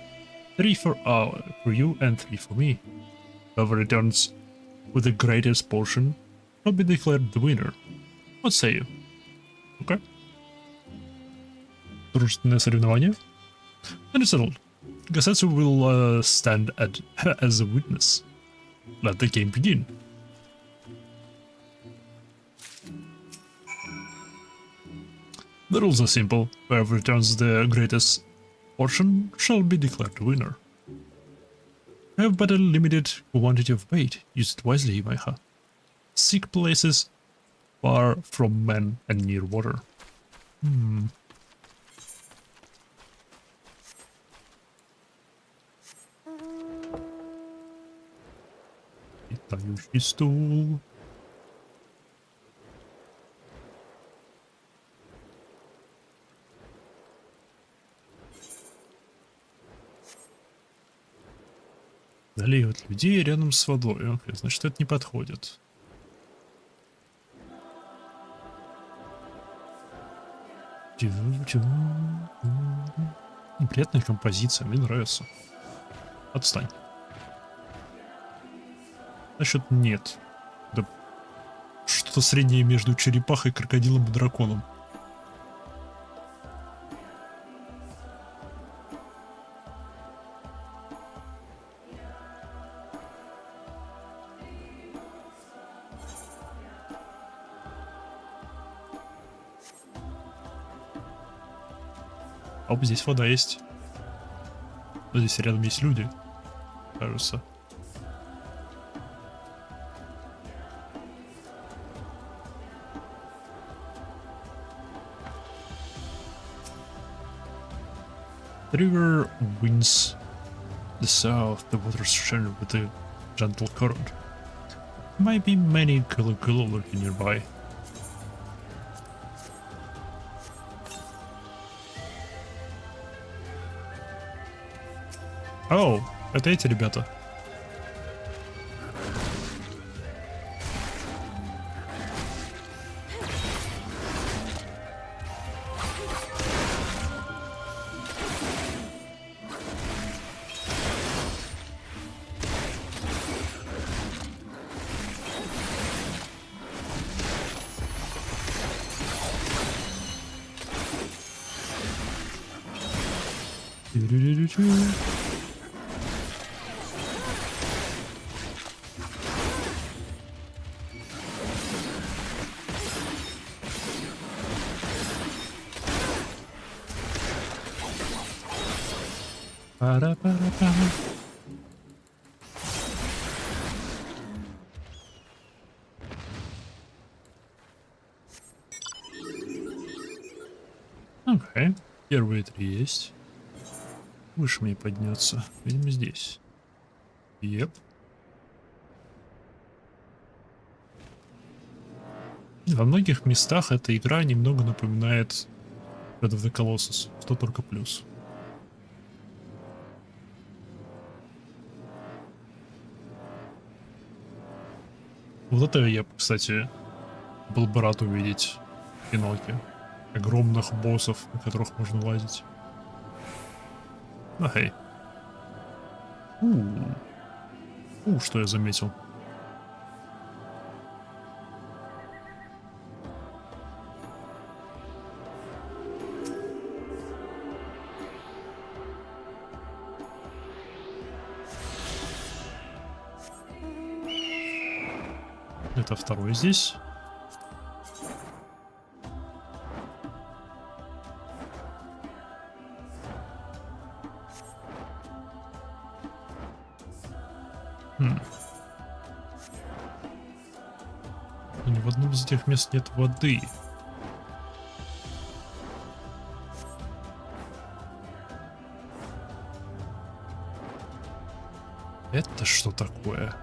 3 for you and 3 for me. Whoever returns with the greatest portion will be declared the winner. What say you? Okay. Дружественное соревнование? And it's settled. Gasetsu will stand as a witness. Let the game begin. The rules are simple. Whoever returns the greatest portion shall be declared the winner. I have but a limited quantity of bait. Use it wisely, Maiha. Seek places far from men and near water. Летающий стул. Далее от людей рядом с водой. Окей, значит, это не подходит. Приятная композиция, мне нравится. Отстань. Насчет нет. Да что-то среднее между черепахой, крокодилом и драконом. Оп, здесь вода есть. Но здесь рядом есть люди, кажется. The river winds the south, the waters churn with a gentle current. Might be many Gullah Gullah lurking nearby. О, это эти ребята. Пара-пара-пара. Окей, первые 3 есть. Выше мне подняться. Видимо, здесь. Еп. Во многих местах эта игра немного напоминает Shadow of the Colossus, что только плюс. Вот это я, кстати, был бы рад увидеть в финалке. Огромных боссов, на которых можно лазить. Эй. Что я заметил. Это второй здесь. Ни в одном из этих мест нет воды. Это что такое?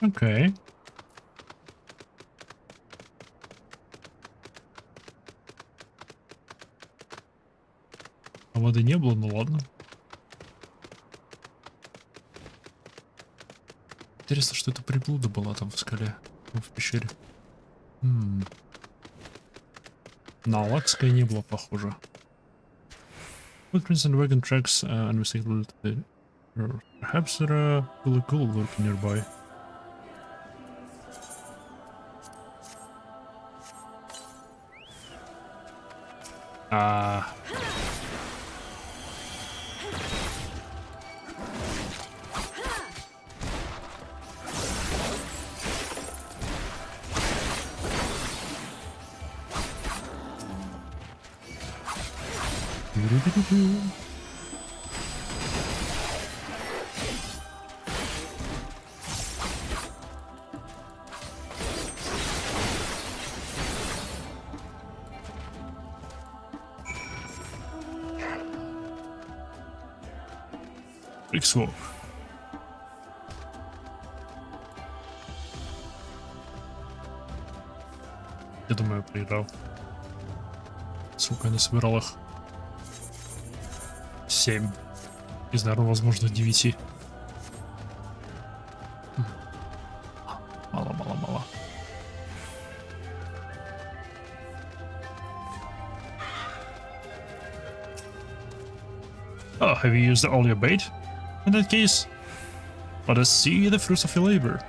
Окей. А воды не было, ну ладно. Интересно, что это приблуда была там в скале, в пещере. На Алакской не было похоже. Footprints and wagon tracks unmistakable. Perhaps there are really cool lurking nearby. X-Walk. Я думаю, я проиграл. Сука, я насобирал их. 7. Из, наверное, возможно, 9. Мало. Oh, have you used all your bait? In that case, let us see the fruits of your labor.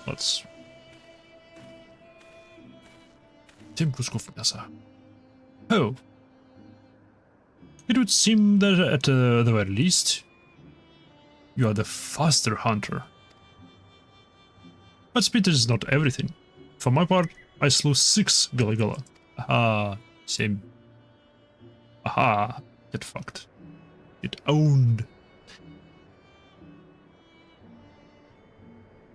Let's... 7 кусков мяса. Oh. It would seem that at the very least, you are the faster hunter. But speed is not everything. For my part, I slew 6 Gully-Gully. Aha, same. Aha, get fucked. Get owned.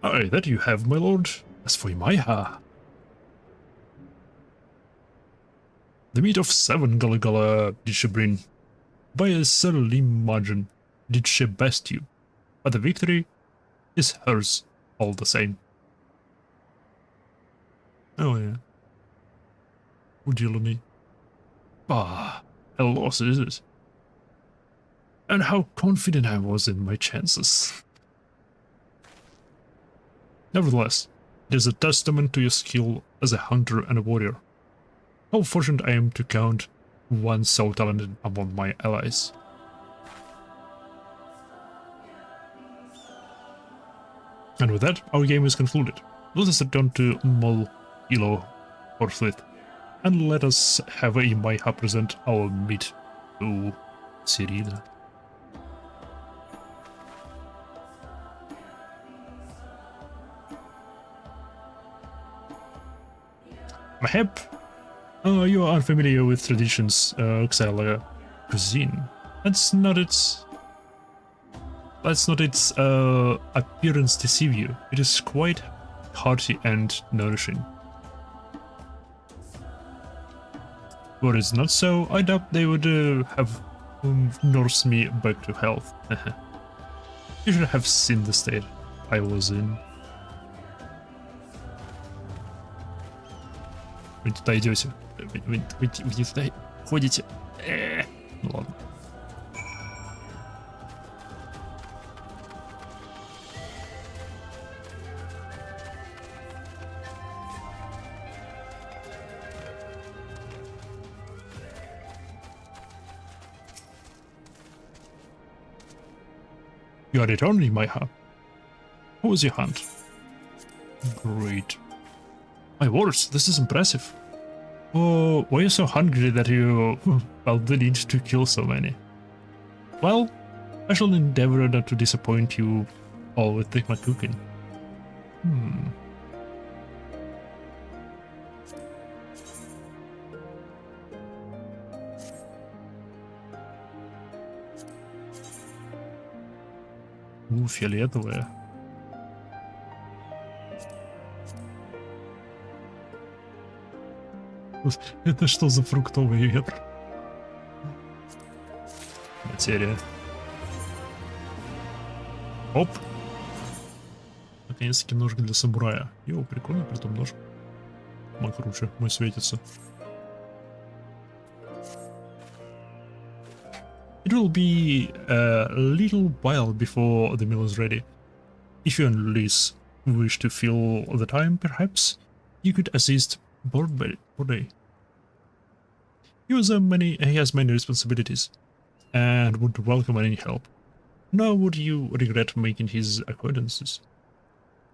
Aye, that you have, my lord. As for Imaiha, the meat of 7 Gully-Gully did she bring. By a slim margin did she best you, but the victory is hers all the same. Oh yeah. Udilony. Ah, a loss is it? And how confident I was in my chances. Nevertheless, it is a testament to your skill as a hunter and a warrior. How fortunate I am to count one so talented among my allies. And with that, our game is concluded. Let us return to Mol Ilo forthwith, and let us have Imaiha present our meat to Cyrilla. Mahep, you are unfamiliar with traditions, Xyla cuisine. Let's not its appearance deceive you. It is quite hearty and nourishing. Were it not so, I doubt they would have nursed me back to health. You should have seen the state I was in. Вы не туда идете. Вы не туда ходите. Ну ладно. You are returning, Imaiha. How was your hunt? Great. My words, this is impressive. Oh, were you so hungry that you felt the need to kill so many? Well, I shall endeavor not to disappoint you all with my cooking. Фиолетовая. Это что за фруктовый ветр? Материя. Оп! Наконец-таки нож для самурая. Йоу, прикольно, притом нож. Мой круче, мой светится. It will be a little while before the meal is ready. If you and Liz wish to fill the time, perhaps you could assist Borde. He has many responsibilities, and would welcome any help. Nor would you regret making his acquaintances.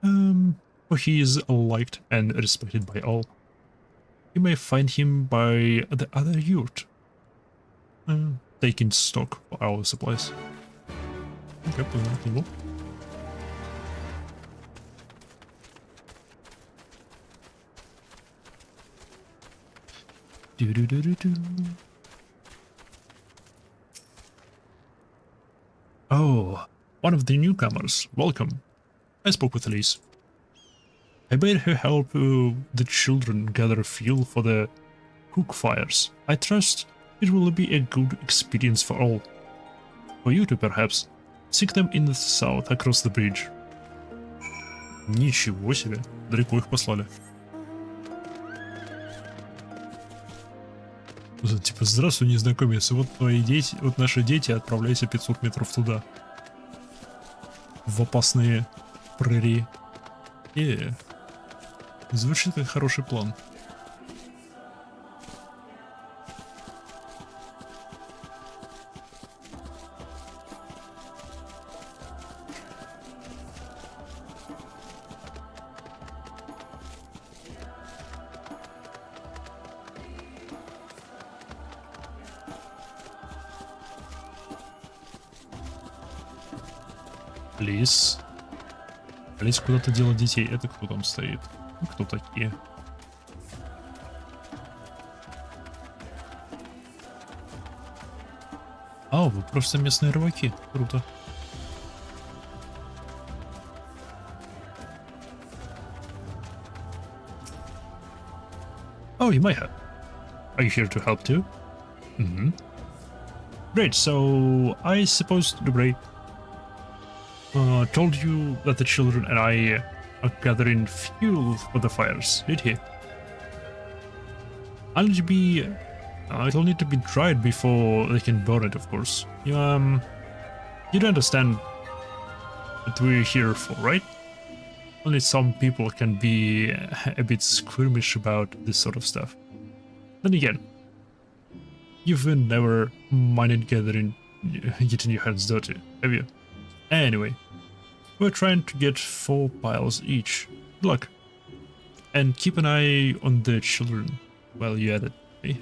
For he is liked and respected by all. You may find him by the other yurt, taking stock for our supplies. Okay, понял. Oh, one of the newcomers. Welcome. I spoke with Elise. I bade her help the children gather fuel for the cook fires. I trust it will be a good experience for all. For you to perhaps seek them in the south across the bridge. Ничего себе, далеко их послали. Типа, здравствуй, незнакомец, вот твои дети, вот наши дети, отправляйся 500 метров туда. В опасные прерии. Звучит как хороший план. Лис. Лис куда-то делать детей. Это кто там стоит? Кто такие? А, вы просто местные рыбаки. Круто. Oh, you might have. Are you here to help too? Mm-hmm. Great, so I suppose Dubray told you that the children and I are gathering fuel for the fires, did he? It'll need to be dried before they can burn it, of course. You don't understand what we're here for, right? Only some people can be a bit squirmish about this sort of stuff. Then again, you've never minded getting your hands dirty, have you? Anyway, we're trying to get 4 piles each. Good luck. And keep an eye on the children while you're at it, eh?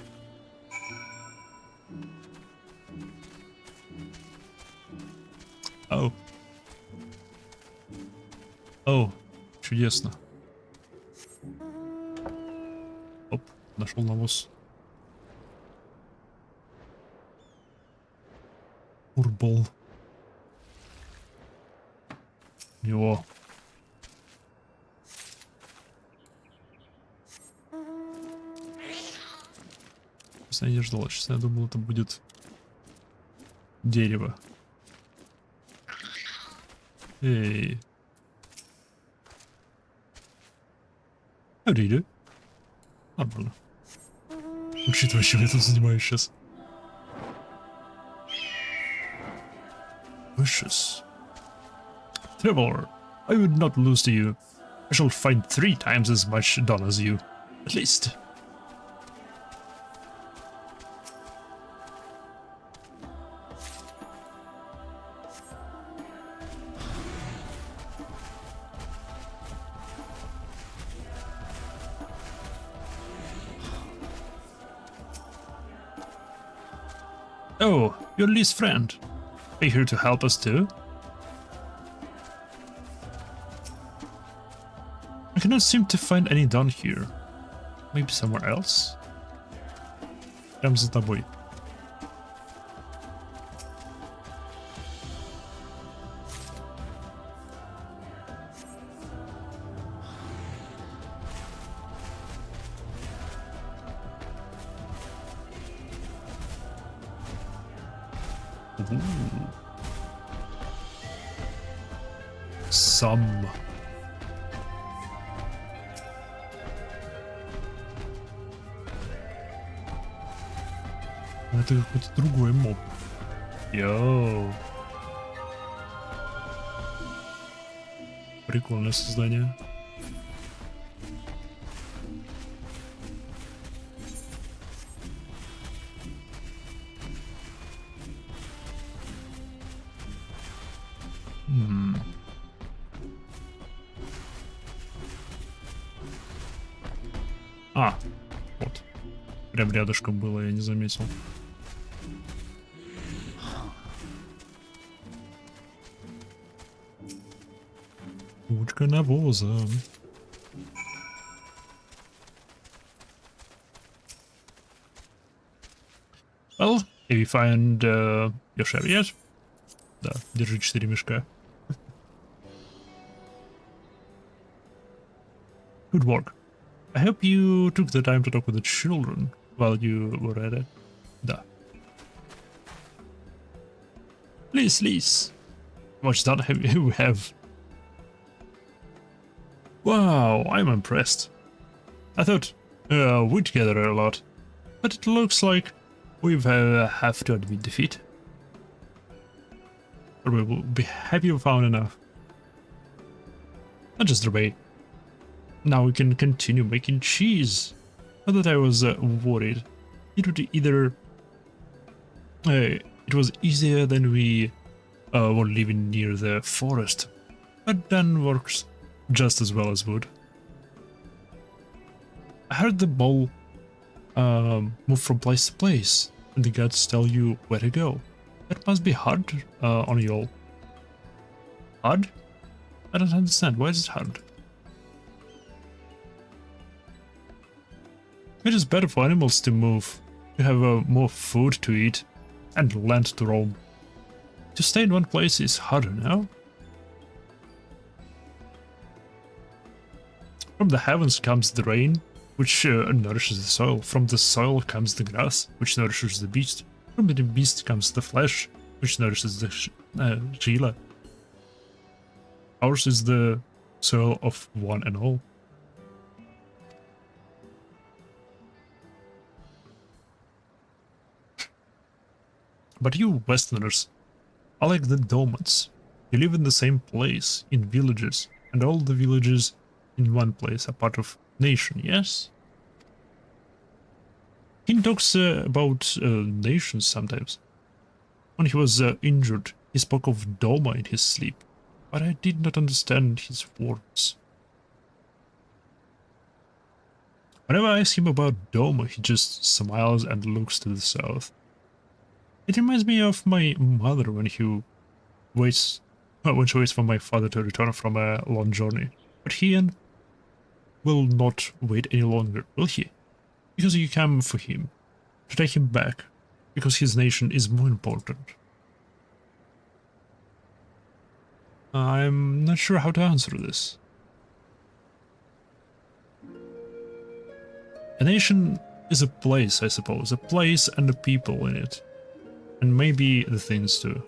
Oh. Oh, чудесно. Оп, нашел навоз. Урбол. Его. Честно, я не ждал. Честно, я думал, это будет дерево. Эй. How do you do? Нормально. Учитывая, чем я тут занимаюсь сейчас. Wishes. Trevor, I would not lose to you. I shall find 3 times as much done as you. At least. Oh, your Lee's friend. Are you here to help us too? I cannot seem to find any down here. Maybe somewhere else? Прям за тобой. Some. Это какой-то другой моб. Йоу. Прикольное создание. А, вот. Прям рядышком было, я не заметил. Кучка навоза. Well, if you find your share yet? Да, держи 4 мешка. Good work. I hope you took the time to talk with the children while you were at it. Да. Please. How much done have you have? Wow, I'm impressed. I thought we'd gather a lot, but it looks like we've have to admit defeat. But we will be happy we found enough. Not just the way. Now we can continue making cheese. Not that I was worried. It would either... it was easier than we were living near the forest, but then works just as well as wood. I heard the ball move from place to place, and the gods tell you where to go. That must be hard on you all. Hard? I don't understand. Why is it hard? It is better for animals to move, to have more food to eat, and land to roam. To stay in one place is harder now. From the heavens comes the rain, which nourishes the soil. From the soil comes the grass, which nourishes the beast. From the beast comes the flesh, which nourishes the Sheila. Ours is the soil of one and all. But you Westerners are like the Domans. You live in the same place, in villages, and all the villages in one place are part of nation, yes? He talks about nations sometimes. When he was injured, he spoke of Doma in his sleep, but I did not understand his words. Whenever I ask him about Doma, he just smiles and looks to the south. It reminds me of my mother when she waits for my father to return from a long journey. But he will not wait any longer, will he? Because you come for him, to take him back, because his nation is more important. I'm not sure how to answer this. A nation is a place, I suppose, a place and the people in it. And maybe the things too.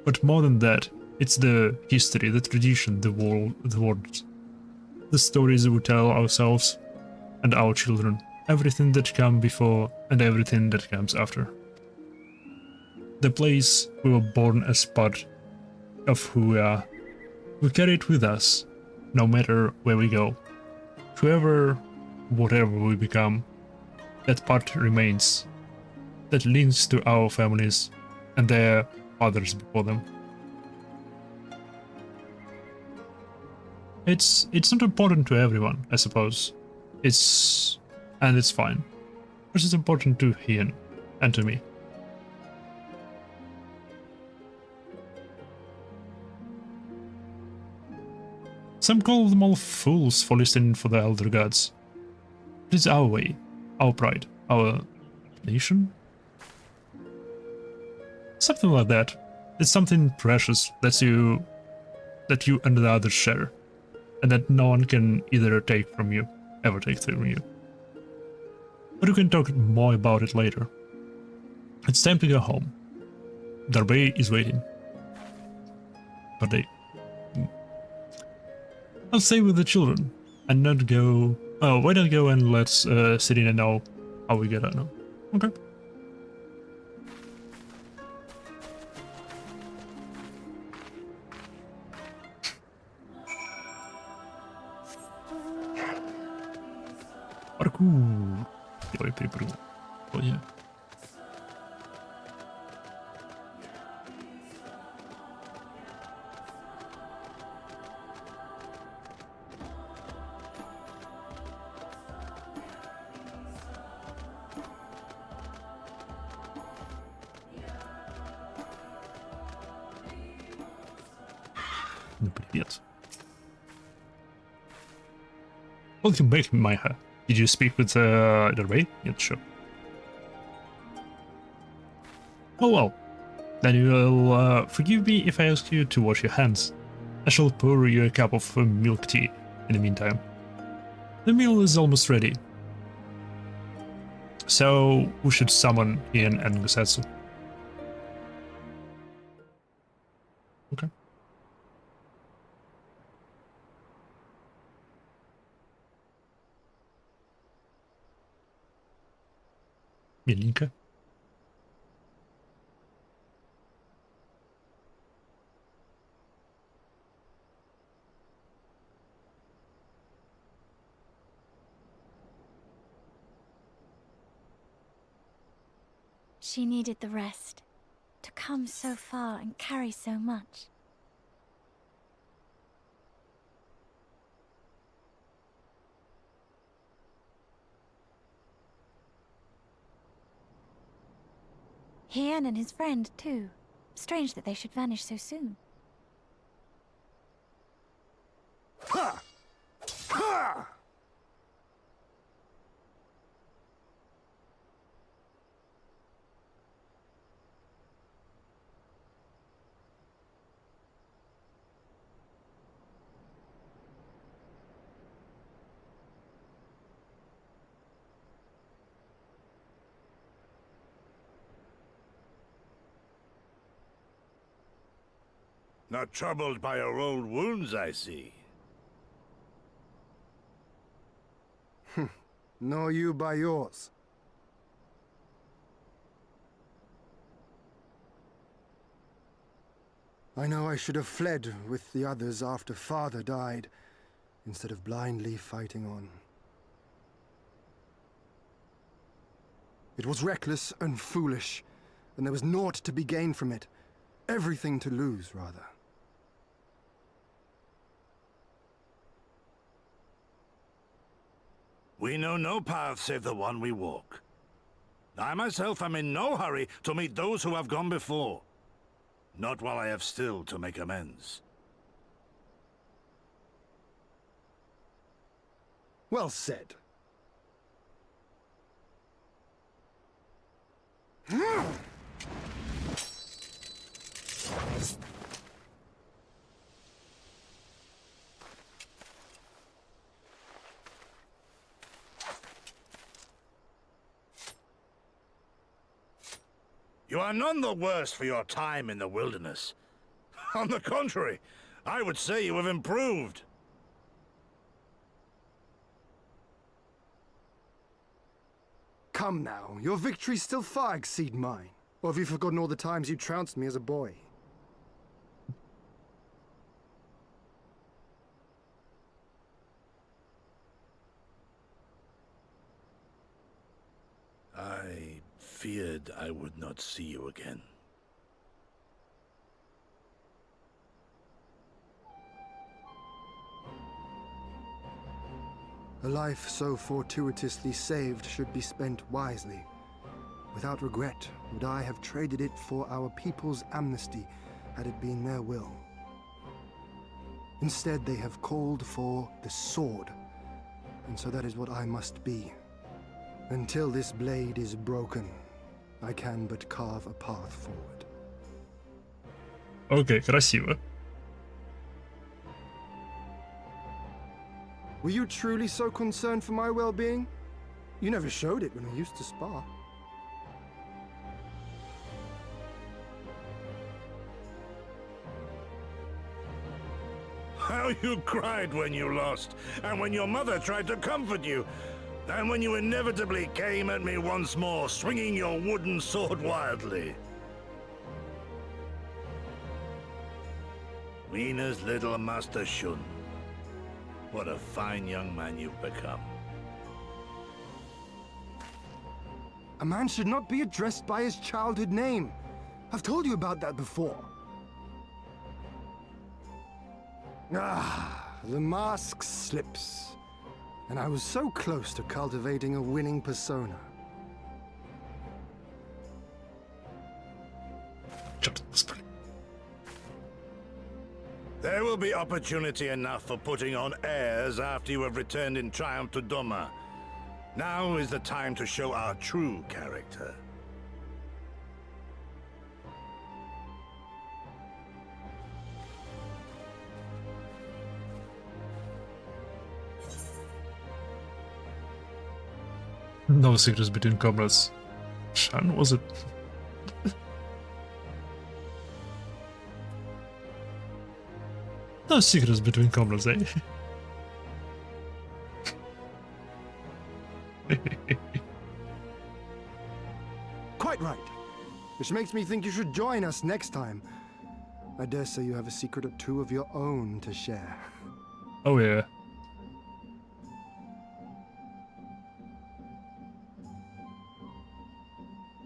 But more than that, it's the history, the tradition, the words, the stories we tell ourselves and our children, everything that comes before and everything that comes after. The place we were born as part of who we are. We carry it with us, no matter where we go. Whatever we become, that part remains, that links to our families and their fathers before them. It's not important to everyone, I suppose. It's fine. But it's important to Ian and to me. Some call them all fools for listening for the elder gods. It is our way, our pride, our nation? Something like that. It's something precious that you and the others share, and that no one can ever take from you. But we can talk more about it later. It's time to go home. Darby is waiting. But I'll stay with the children and not go. Oh, why not go and let's Serena know how we get on now? Okay. Parkour. Ой, перепрыгнул. Вполне. Ну, привет. Welcome back, Maya. Did you speak with Darby? Yes, sure. Oh well. Then you will forgive me if I ask you to wash your hands. I shall pour you a cup of milk tea in the meantime. The meal is almost ready. So we should summon Ian and Gusetsu. Okay. Миленько. She needed the rest, to come so far and carry so much. Ian and his friend, too. Strange that they should vanish so soon. Not troubled by your old wounds, I see. Nor you by yours. I know I should have fled with the others after Father died, instead of blindly fighting on. It was reckless and foolish, and there was naught to be gained from it. Everything to lose, rather. We know no path save the one we walk. I myself am in no hurry to meet those who have gone before. Not while I have still to make amends. Well said. You are none the worse for your time in the wilderness. On the contrary, I would say you have improved. Come now, your victories still far exceed mine. Or have you forgotten all the times you trounced me as a boy? I feared I would not see you again. A life so fortuitously saved should be spent wisely. Without regret, would I have traded it for our people's amnesty, had it been their will. Instead, they have called for the sword, and so that is what I must be. Until this blade is broken, I can but carve a path forward. Окей, красиво. Were you truly so concerned for my well-being? You never showed it when we used to spar. How you cried when you lost, and when your mother tried to comfort you, and when you inevitably came at me once more, swinging your wooden sword wildly. Mina's little Master Shun. What a fine young man you've become. A man should not be addressed by his childhood name. I've told you about that before. Ah, the mask slips. And I was so close to cultivating a winning persona. There will be opportunity enough for putting on airs after you have returned in triumph to Doma. Now is the time to show our true character. No secrets between comrades. Shan, was it? No secrets between comrades, eh? Quite right. Which makes me think you should join us next time. I dare say you have a secret or two of your own to share. Oh yeah.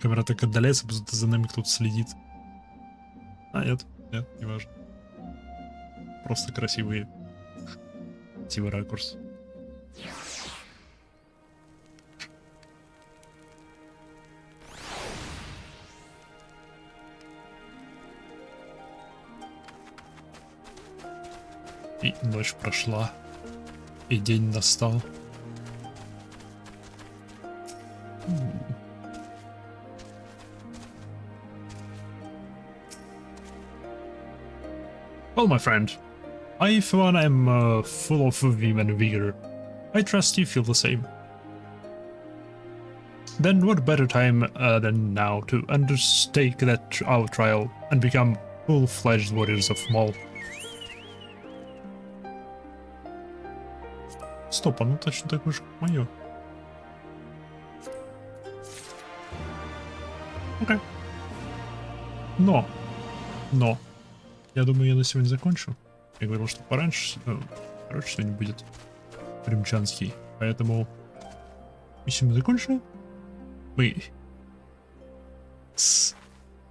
Камера так отдаляется, будто за нами кто-то следит. А, нет, не важно. Просто красивый ракурс. И ночь прошла, и день настал. Well, my friend, I for one am full of vim and vigor. I trust you feel the same. Then what better time than now to undertake our trial and become Full-fledged warriors of Maul. Стоп, оно точно такое же, как мое. Окей. Но, я думаю, я на сегодня закончу. Я говорил, что пораньше, короче, сегодня будет римчанский, поэтому миссию мы закончили.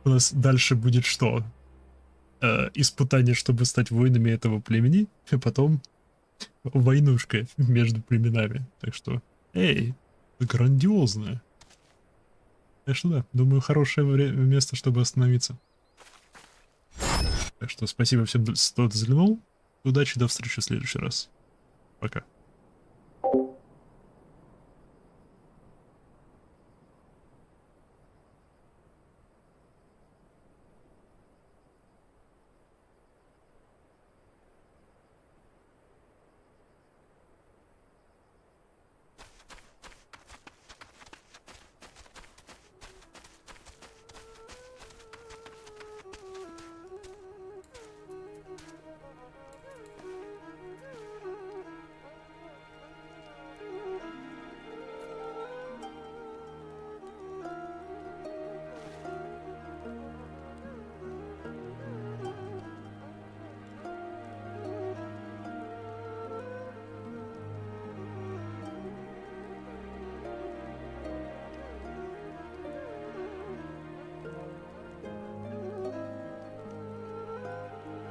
У нас дальше будет что? Испытание, чтобы стать воинами этого племени, и потом войнушка между племенами. Так что, грандиозное. Так что да, думаю, хорошее место, чтобы остановиться. Так что спасибо всем, кто заглянул. Удачи, до встречи в следующий раз. Пока.